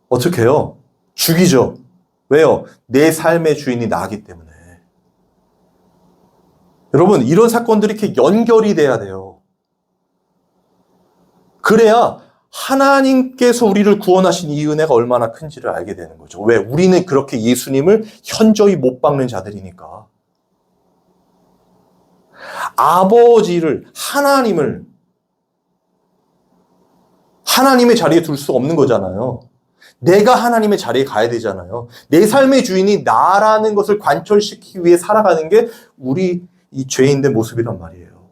어떻게 해요? 죽이죠. 왜요? 내 삶의 주인이 나기 때문에. 여러분, 이런 사건들이 이렇게 연결이 돼야 돼요. 그래야 하나님께서 우리를 구원하신 이 은혜가 얼마나 큰지를 알게 되는 거죠. 왜? 우리는 그렇게 예수님을 현저히 못 박는 자들이니까. 아버지를, 하나님의 자리에 둘 수 없는 거잖아요. 내가 하나님의 자리에 가야 되잖아요. 내 삶의 주인이 나라는 것을 관철시키기 위해 살아가는 게 우리 이 죄인된 모습이란 말이에요.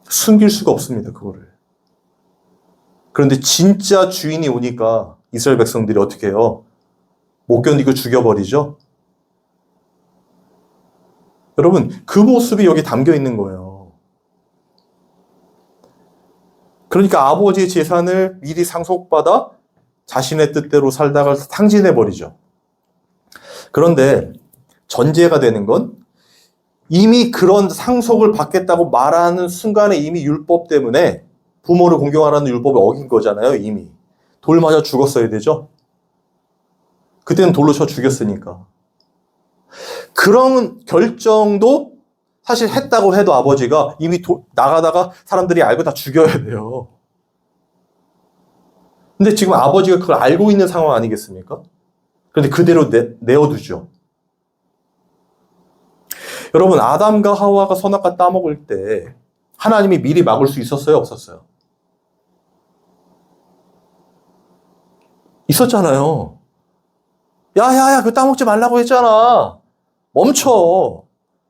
숨길 수가 없습니다, 그거를. 그런데 진짜 주인이 오니까 이스라엘 백성들이 어떻게 해요? 못 견디고 죽여버리죠? 여러분, 그 모습이 여기 담겨 있는 거예요. 그러니까 아버지의 재산을 미리 상속받아 자신의 뜻대로 살다가 탕진해버리죠. 그런데 전제가 되는 건 이미 그런 상속을 받겠다고 말하는 순간에 이미 율법 때문에 부모를 공경하라는 율법을 어긴 거잖아요, 이미. 돌 맞아 죽었어야 되죠? 그때는 돌로 쳐 죽였으니까. 그런 결정도 사실 했다고 해도 아버지가 이미 나가다가 사람들이 알고 다 죽여야 돼요. 근데 지금 아버지가 그걸 알고 있는 상황 아니겠습니까? 그런데 그대로 내어두죠. 여러분, 아담과 하와가 선악과 따먹을 때 하나님이 미리 막을 수 있었어요? 없었어요? 있었잖아요. 야, 그거 따먹지 말라고 했잖아. 멈춰.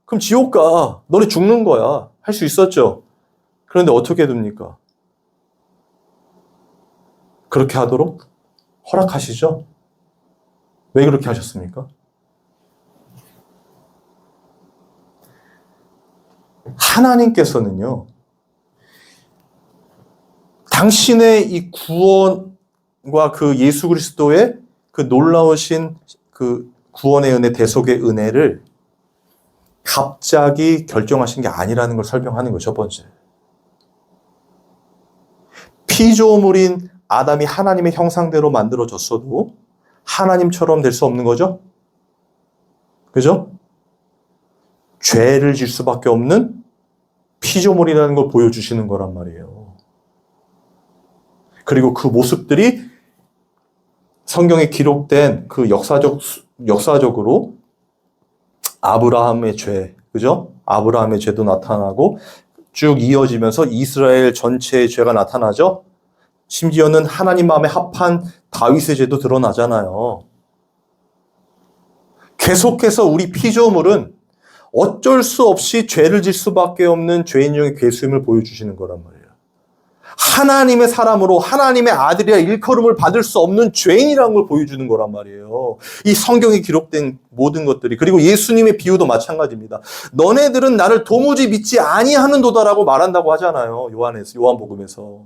그럼 지옥 가. 너네 죽는 거야. 할 수 있었죠. 그런데 어떻게 됩니까? 그렇게 하도록 허락하시죠? 왜 그렇게 하셨습니까? 하나님께서는요, 당신의 이 구원과 그 예수 그리스도의 그 놀라우신 그 구원의 은혜, 대속의 은혜를 갑자기 결정하신 게 아니라는 걸 설명하는 거죠, 첫 번째. 피조물인 아담이 하나님의 형상대로 만들어졌어도 하나님처럼 될 수 없는 거죠? 그죠? 죄를 질 수밖에 없는 피조물이라는 걸 보여주시는 거란 말이에요. 그리고 그 모습들이 성경에 기록된 그 역사적으로 아브라함의 죄, 그죠? 아브라함의 죄도 나타나고 쭉 이어지면서 이스라엘 전체의 죄가 나타나죠. 심지어는 하나님 마음에 합한 다윗의 죄도 드러나잖아요. 계속해서 우리 피조물은 어쩔 수 없이 죄를 질 수밖에 없는 죄인중의 괴수임을 보여주시는 거란 말이에요. 하나님의 사람으로 하나님의 아들이라 일컬음을 받을 수 없는 죄인이라는 걸 보여주는 거란 말이에요. 이 성경에 기록된 모든 것들이. 그리고 예수님의 비유도 마찬가지입니다. 너네들은 나를 도무지 믿지 아니하는도다라고 말한다고 하잖아요. 요한복음에서.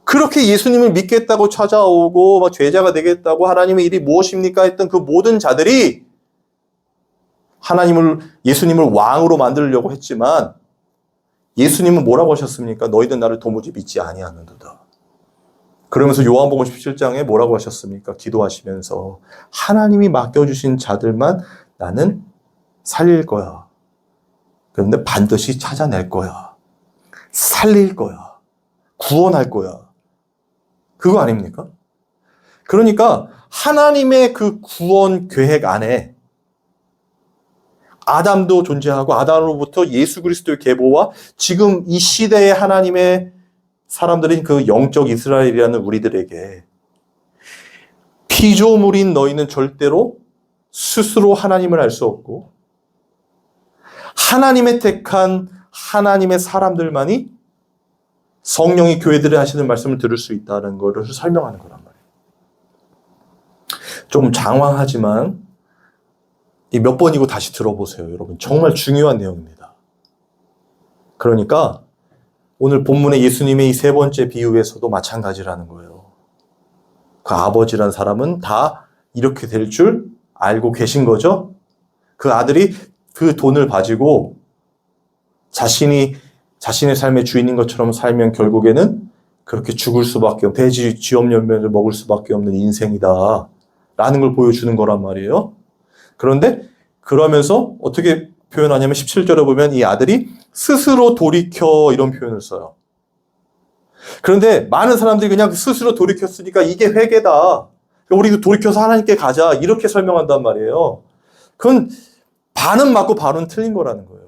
그렇게 예수님을 믿겠다고 찾아오고 막 죄자가 되겠다고 하나님의 일이 무엇입니까 했던 그 모든 자들이 예수님을 왕으로 만들려고 했지만 예수님은 뭐라고 하셨습니까? 너희들 나를 도무지 믿지 아니하는도다. 그러면서 요한복음 17장에 뭐라고 하셨습니까? 기도하시면서 하나님이 맡겨주신 자들만 나는 살릴 거야. 그런데 반드시 찾아낼 거야. 살릴 거야. 구원할 거야. 그거 아닙니까? 그러니까 하나님의 그 구원 계획 안에 아담도 존재하고 아담으로부터 예수 그리스도의 계보와 지금 이 시대의 하나님의 사람들인 그 영적 이스라엘이라는 우리들에게 피조물인 너희는 절대로 스스로 하나님을 알 수 없고 하나님의 택한 하나님의 사람들만이 성령이 교회들에 하시는 말씀을 들을 수 있다는 것을 설명하는 거란 말이에요. 좀 장황하지만 이 몇 번이고 다시 들어보세요, 여러분. 정말 중요한 내용입니다. 그러니까 오늘 본문의 예수님의 이 세 번째 비유에서도 마찬가지라는 거예요. 그 아버지란 사람은 다 이렇게 될 줄 알고 계신 거죠? 그 아들이 그 돈을 가지고 자신의 삶의 주인인 것처럼 살면 결국에는 그렇게 죽을 수밖에 없는, 돼지 쥐염열매를 먹을 수밖에 없는 인생이다 라는 걸 보여주는 거란 말이에요. 그런데 그러면서 어떻게 표현하냐면 17절에 보면 이 아들이 스스로 돌이켜 이런 표현을 써요. 그런데 많은 사람들이 그냥 스스로 돌이켰으니까 이게 회개다. 우리도 돌이켜서 하나님께 가자. 이렇게 설명한단 말이에요. 그건 반은 맞고 반은 틀린 거라는 거예요.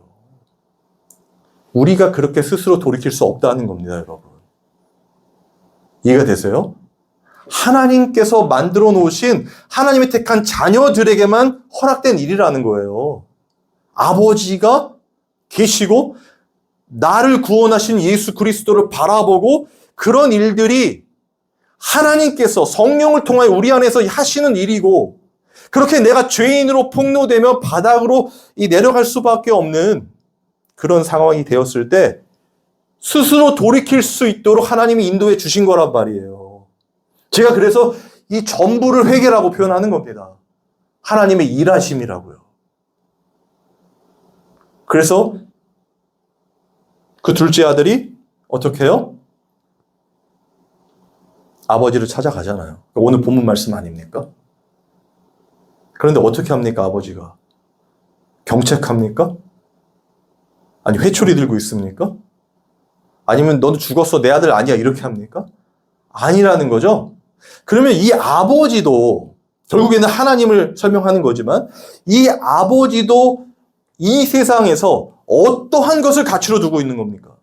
우리가 그렇게 스스로 돌이킬 수 없다는 겁니다, 여러분. 이해가 되세요? 하나님께서 만들어 놓으신 하나님의 택한 자녀들에게만 허락된 일이라는 거예요. 아버지가 계시고 나를 구원하신 예수 그리스도를 바라보고 그런 일들이 하나님께서 성령을 통하여 우리 안에서 하시는 일이고 그렇게 내가 죄인으로 폭로되며 바닥으로 내려갈 수밖에 없는 그런 상황이 되었을 때 스스로 돌이킬 수 있도록 하나님이 인도해 주신 거란 말이에요. 제가 그래서 이 전부를 회개라고 표현하는 겁니다. 하나님의 일하심이라고요. 그래서 그 둘째 아들이 어떻게 해요? 아버지를 찾아가잖아요. 오늘 본문 말씀 아닙니까? 그런데 어떻게 합니까, 아버지가? 경책합니까? 아니, 회초리 들고 있습니까? 아니면 너도 죽었어, 내 아들 아니야, 이렇게 합니까? 아니라는 거죠. 그러면 이 아버지도 결국에는 하나님을 설명하는 거지만 이 아버지도 이 세상에서 어떠한 것을 가치로 두고 있는 겁니까?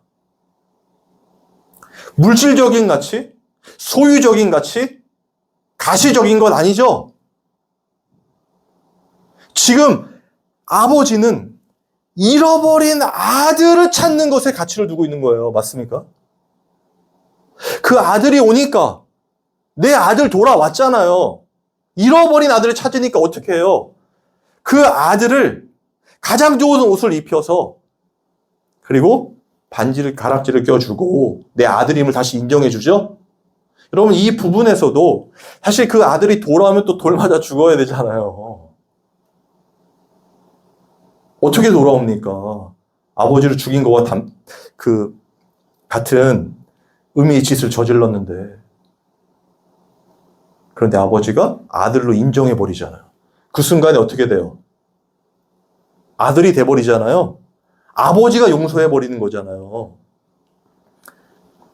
물질적인 가치? 소유적인 가치? 가시적인 건 아니죠? 지금 아버지는 잃어버린 아들을 찾는 것에 가치를 두고 있는 거예요. 맞습니까? 그 아들이 오니까 내 아들 돌아왔잖아요. 잃어버린 아들을 찾으니까 어떻게 해요? 그 아들을 가장 좋은 옷을 입혀서 그리고 가락지를 껴주고 내 아들임을 다시 인정해주죠? 여러분, 이 부분에서도 사실 그 아들이 돌아오면 또 돌 맞아 죽어야 되잖아요. 어떻게 돌아옵니까? 아버지를 죽인 거와 같은 의미의 짓을 저질렀는데 그런데 아버지가 아들로 인정해버리잖아요. 그 순간에 어떻게 돼요? 아들이 돼버리잖아요. 아버지가 용서해버리는 거잖아요.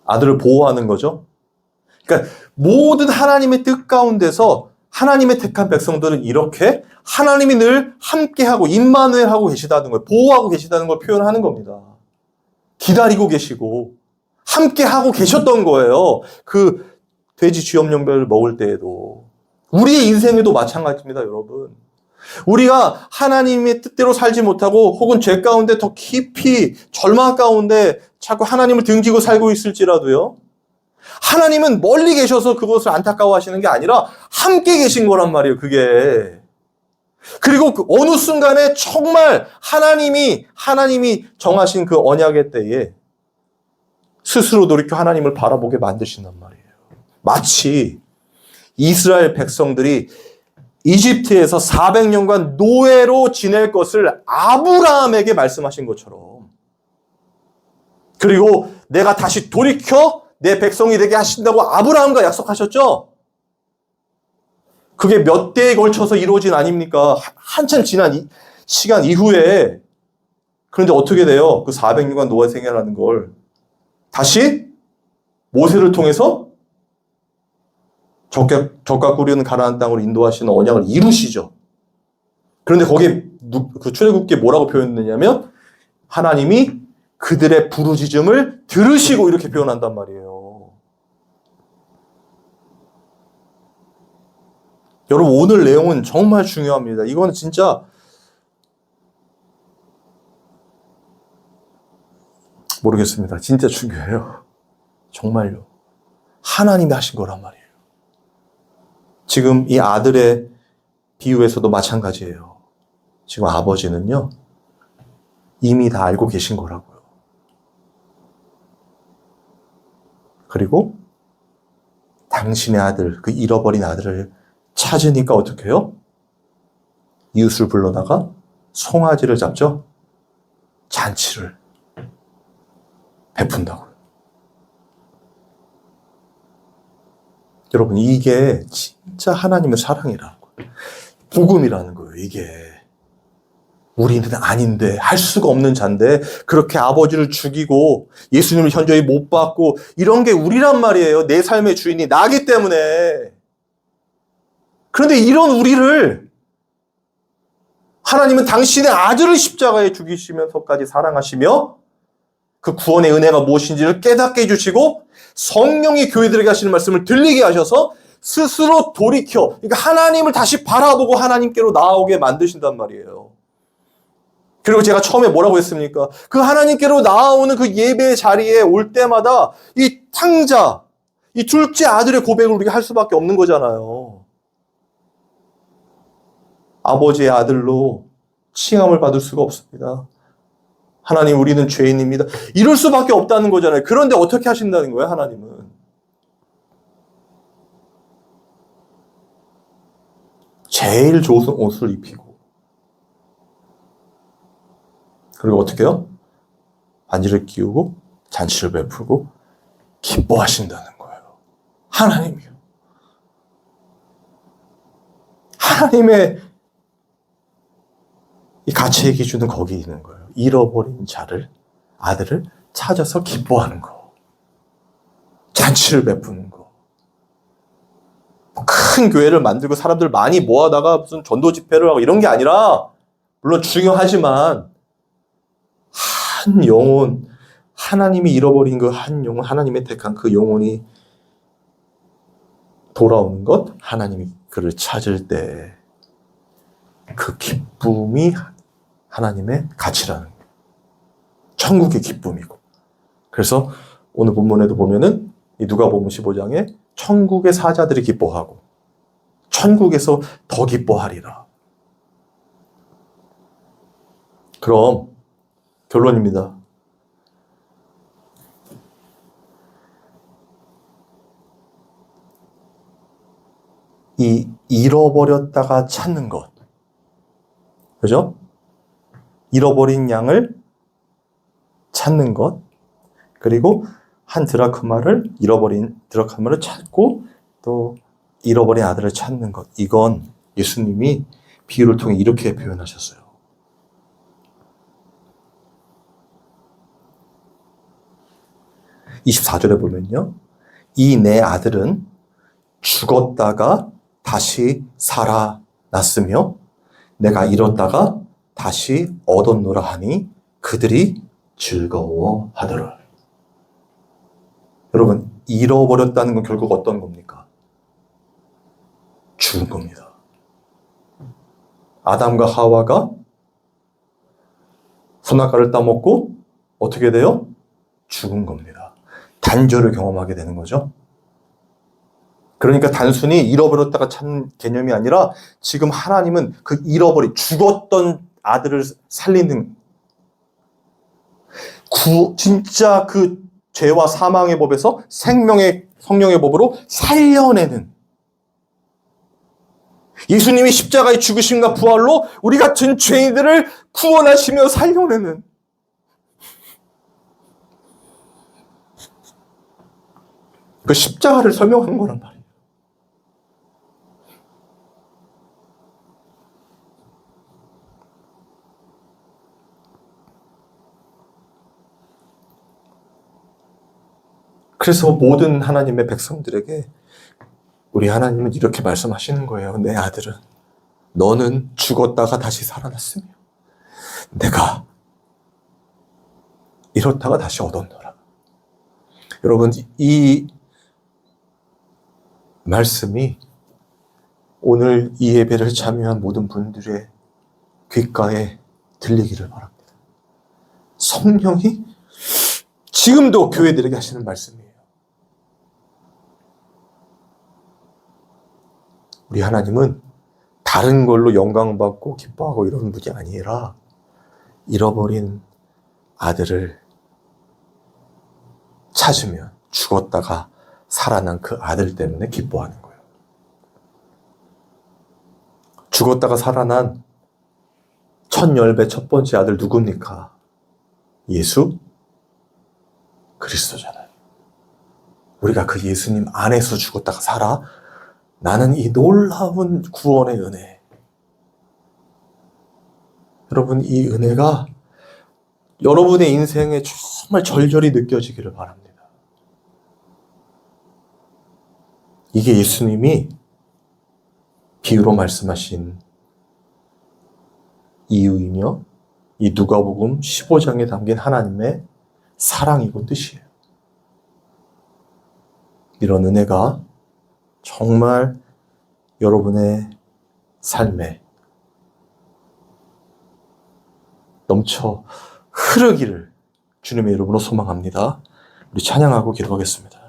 아들을 보호하는 거죠. 그러니까 모든 하나님의 뜻 가운데서 하나님의 택한 백성들은 이렇게 하나님이 늘 함께하고 임마누엘하고 계시다는 걸, 보호하고 계시다는 걸 표현하는 겁니다. 기다리고 계시고 함께 하고 계셨던 거예요. 그 돼지 쥐염룡배를 먹을 때에도. 우리의 인생에도 마찬가지입니다, 여러분. 우리가 하나님의 뜻대로 살지 못하고 혹은 죄 가운데 더 깊이 절망 가운데 자꾸 하나님을 등지고 살고 있을지라도요. 하나님은 멀리 계셔서 그것을 안타까워하시는 게 아니라 함께 계신 거란 말이에요, 그게. 그리고 그 어느 순간에 정말 하나님이 정하신 그 언약의 때에 스스로 돌이켜 하나님을 바라보게 만드신단 말이에요. 마치 이스라엘 백성들이 이집트에서 400년간 노예로 지낼 것을 아브라함에게 말씀하신 것처럼, 그리고 내가 다시 돌이켜 내 백성이 되게 하신다고 아브라함과 약속하셨죠? 그게 몇 대에 걸쳐서 이루어진 아닙니까? 한참 지난 시간 이후에. 그런데 어떻게 돼요? 그 400년간 노예 생활하는 걸 다시 모세를 통해서 적과 꿀이는 가나안 땅으로 인도하시는 언약을 이루시죠. 그런데 거기에 그 출애굽기에 뭐라고 표현했느냐면 하나님이 그들의 부르짖음을 들으시고 이렇게 표현한단 말이에요. 여러분, 오늘 내용은 정말 중요합니다. 이건 진짜 모르겠습니다. 진짜 중요해요. 정말요. 하나님이 하신 거란 말이에요. 지금 이 아들의 비유에서도 마찬가지예요. 지금 아버지는요, 이미 다 알고 계신 거라고요. 그리고 당신의 아들, 그 잃어버린 아들을 찾으니까 어떻게 해요? 이웃을 불러다가 송아지를 잡죠? 잔치를 베푼다고요. 여러분, 이게 진짜 하나님의 사랑이라는 거예요. 복음이라는 거예요, 이게. 우리는 아닌데, 할 수가 없는 자인데, 그렇게 아버지를 죽이고, 예수님을 현저히 못 받고, 이런 게 우리란 말이에요. 내 삶의 주인이 나기 때문에. 그런데 이런 우리를, 하나님은 당신의 아들을 십자가에 죽이시면서까지 사랑하시며, 그 구원의 은혜가 무엇인지를 깨닫게 해주시고, 성령이 교회들에게 하시는 말씀을 들리게 하셔서 스스로 돌이켜, 그러니까 하나님을 다시 바라보고 하나님께로 나아오게 만드신단 말이에요. 그리고 제가 처음에 뭐라고 했습니까? 그 하나님께로 나아오는 그 예배의 자리에 올 때마다 이 탕자, 이 둘째 아들의 고백을 우리가 할 수밖에 없는 거잖아요. 아버지의 아들로 칭함을 받을 수가 없습니다. 하나님, 우리는 죄인입니다. 이럴 수밖에 없다는 거잖아요. 그런데 어떻게 하신다는 거예요, 하나님은? 제일 좋은 옷을 입히고, 그리고 어떻게 해요? 반지를 끼우고 잔치를 베풀고 기뻐하신다는 거예요. 하나님이요. 하나님의 이 가치의 기준은 거기 있는 거예요. 잃어버린 아들을 찾아서 기뻐하는 거. 잔치를 베푸는 거. 큰 교회를 만들고 사람들 많이 모아다가 무슨 전도 집회를 하고 이런 게 아니라, 물론 중요하지만, 한 영혼, 하나님이 잃어버린 그 한 영혼, 하나님의 택한 그 영혼이 돌아오는 것, 하나님이 그를 찾을 때 그 기쁨이 하나님의 가치라는 거예요. 천국의 기쁨이고. 그래서 오늘 본문에도 보면은 이 누가복음 15장에 천국의 사자들이 기뻐하고 천국에서 더 기뻐하리라. 그럼 결론입니다. 이 잃어버렸다가 찾는 것. 그죠? 잃어버린 양을 찾는 것. 그리고 한 잃어버린 드라크마를 찾고 또 잃어버린 아들을 찾는 것. 이건 예수님이 비유를 통해 이렇게 표현하셨어요. 24절에 보면요. 이 내 아들은 죽었다가 다시 살아났으며 내가 잃었다가 다시 얻었노라 하니 그들이 즐거워하더라. 여러분, 잃어버렸다는 건 결국 어떤 겁니까? 죽은 겁니다. 아담과 하와가 선악과를 따먹고 어떻게 돼요? 죽은 겁니다. 단절을 경험하게 되는 거죠. 그러니까 단순히 잃어버렸다가 찾는 개념이 아니라 지금 하나님은 그 죽었던 아들을 살리는 진짜 그 죄와 사망의 법에서 생명의 성령의 법으로 살려내는, 예수님이 십자가의 죽으심과 부활로 우리 같은 죄인들을 구원하시며 살려내는, 그 십자가를 설명하는 거란 말이에요. 그래서 모든 하나님의 백성들에게 우리 하나님은 이렇게 말씀하시는 거예요. 내 아들은, 너는 죽었다가 다시 살아났으며 내가 잃었다가 다시 얻었노라. 여러분, 이 말씀이 오늘 이 예배를 참여한 모든 분들의 귓가에 들리기를 바랍니다. 성령이 지금도 교회들에게 하시는 말씀이에요. 우리 하나님은 다른 걸로 영광받고 기뻐하고 이런 분이 아니라 잃어버린 아들을 찾으면 죽었다가 살아난 그 아들 때문에 기뻐하는 거예요. 죽었다가 살아난 첫 열배 첫 번째 아들 누굽니까? 예수 그리스도잖아요. 우리가 그 예수님 안에서 죽었다가 살아 나는 이 놀라운 구원의 은혜. 여러분, 이 은혜가 여러분의 인생에 정말 절절히 느껴지기를 바랍니다. 이게 예수님이 비유로 말씀하신 이유이며 이 누가복음 15장에 담긴 하나님의 사랑이고 뜻이에요. 이런 은혜가 정말 여러분의 삶에 넘쳐 흐르기를 주님의 이름으로 소망합니다. 우리 찬양하고 기도하겠습니다.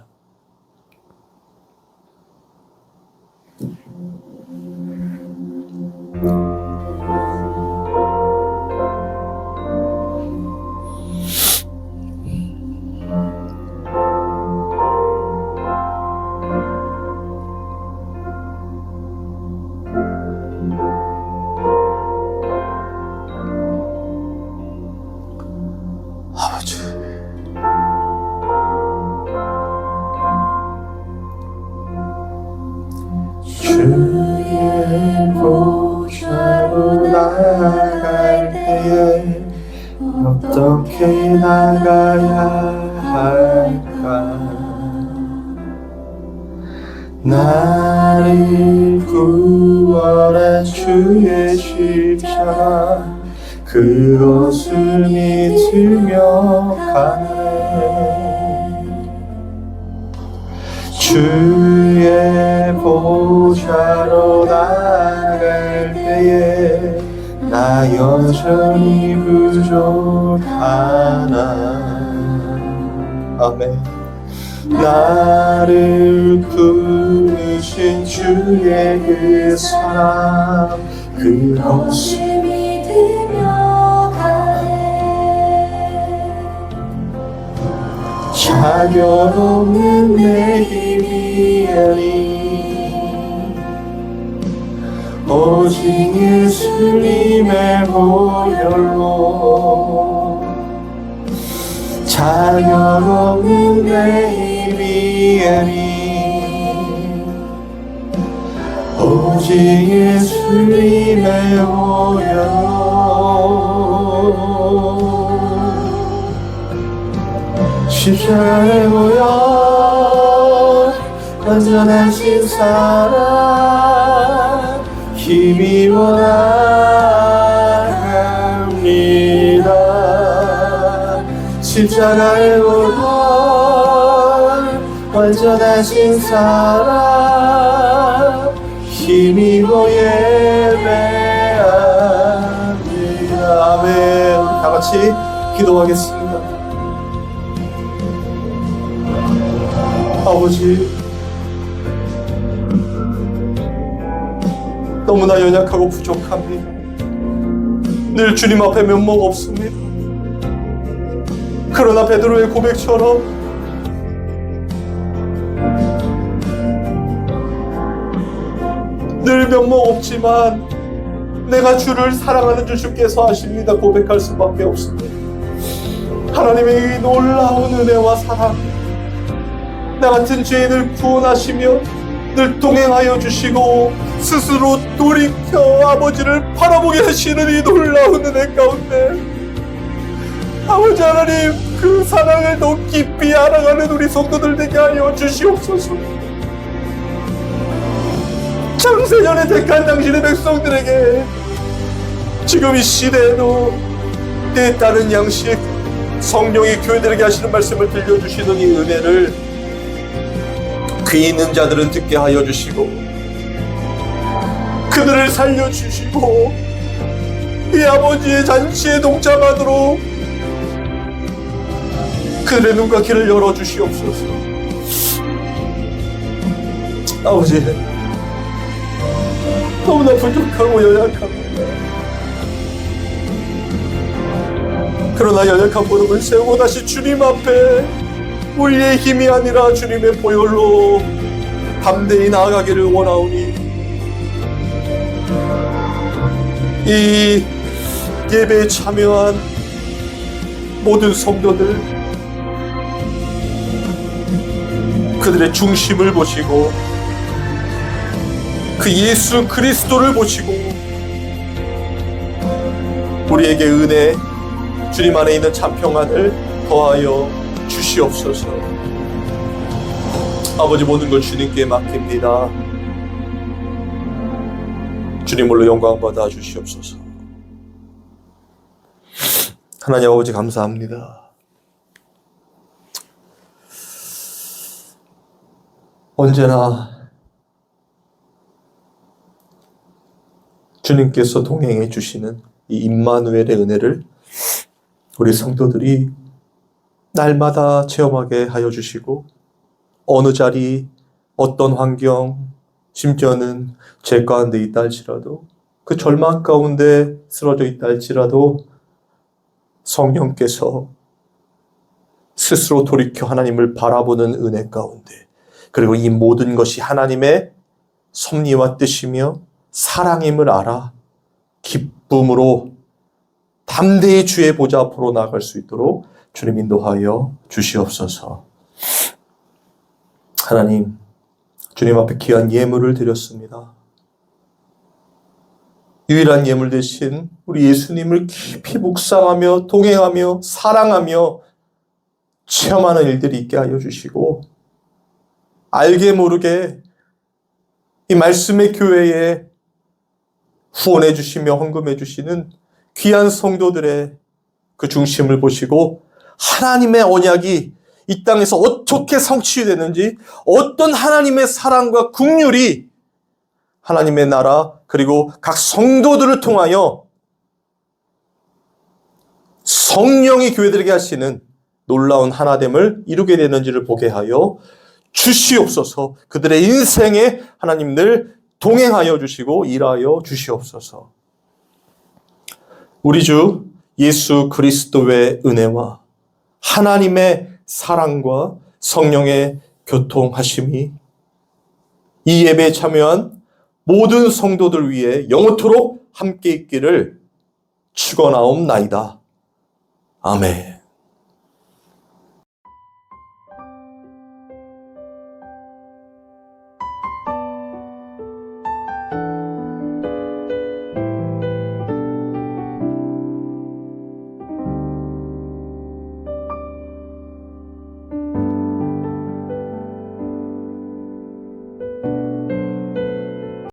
아버지, 주의 보좌로 나갈 때에 어떻게 나가야 할까? 나를 구원한 주의 십자가 그것을 믿으며 가네. 주의 보좌로 나갈 때에 나 여전히 부족하나. 아멘. 나를 부르신 주의 그 사랑 그것을 믿으며 가네. 자격 없는 내 힘이 아닌 오직 예수님의 보혈로 자격 없는 내 힘이 아닌 오직 예수님의 보혈로 십자가의 보혈 완전하신 사랑 힘입어 나갑니다. 십자가의 보혈 완전하신 사랑 힘입어 예배합니다. 아멘. 우리 다 같이 기도하겠습니다. 아버지, 너무나 연약하고 부족합니다. 늘 주님 앞에 면목 없습니다. 그러나 베드로의 고백처럼 늘 면목 없지만 내가 주를 사랑하는 줄 주께서 아십니다 고백할 수밖에 없습니다. 하나님의 이 놀라운 은혜와 사랑, 나 같은 죄인을 구원하시며 늘 동행하여 주시고 스스로 돌이켜 아버지를 바라보게 하시는 이 놀라운 은혜 가운데 아버지 하나님, 그 사랑을 더 깊이 알아가는 우리 성도들 되게 하여 주시옵소서. 창세전에 택한 당신의 백성들에게 지금 이 시대에도 때에 따른 양식, 성령이 교회들에게 하시는 말씀을 들려주시는 이 은혜를 귀 있는 자들은 듣게 하여 주시고 그들을 살려주시고 이 아버지의 잔치에 동참하도록 그들의 눈과 귀를 열어주시옵소서. 아버지, 너무나 부족하고 연약합니다. 그러나 연약한 무릎을 세우고 다시 주님 앞에 우리의 힘이 아니라 주님의 보혈로 담대히 나아가기를 원하오니 이 예배에 참여한 모든 성도들, 그들의 중심을 보시고 그 예수 그리스도를 보시고 우리에게 은혜, 주님 안에 있는 참 평안을 더하여 주시옵소서. 아버지, 모든 걸 주님께 맡깁니다. 주님으로 영광 받아 주시옵소서. 하나님 아버지, 감사합니다. 언제나 주님께서 동행해 주시는 이 임마누엘의 은혜를 우리 성도들이 날마다 체험하게 하여 주시고 어느 자리, 어떤 환경, 심지어는 죄 가운데 있다 할지라도 그 절망 가운데 쓰러져 있다 할지라도 성령께서 스스로 돌이켜 하나님을 바라보는 은혜 가운데, 그리고 이 모든 것이 하나님의 섭리와 뜻이며 사랑임을 알아 기쁨으로 담대히 주의 보좌 앞으로 나아갈 수 있도록 주님 인도하여 주시옵소서. 하나님, 주님 앞에 귀한 예물을 드렸습니다. 유일한 예물 대신 우리 예수님을 깊이 묵상하며 동행하며 사랑하며 체험하는 일들이 있게 하여 주시고 알게 모르게 이 말씀의 교회에 후원해 주시며 헌금해 주시는 귀한 성도들의 그 중심을 보시고 하나님의 언약이 이 땅에서 어떻게 성취되는지, 어떤 하나님의 사랑과 긍휼이 하나님의 나라 그리고 각 성도들을 통하여 성령이 교회들에게 하시는 놀라운 하나됨을 이루게 되는지를 보게 하여 주시옵소서. 그들의 인생에 하나님 늘 동행하여 주시고 일하여 주시옵소서. 우리 주 예수 그리스도의 은혜와 하나님의 사랑과 성령의 교통하심이 이 예배에 참여한 모든 성도들 위해 영원토록 함께 있기를 축원하옵나이다. 아멘.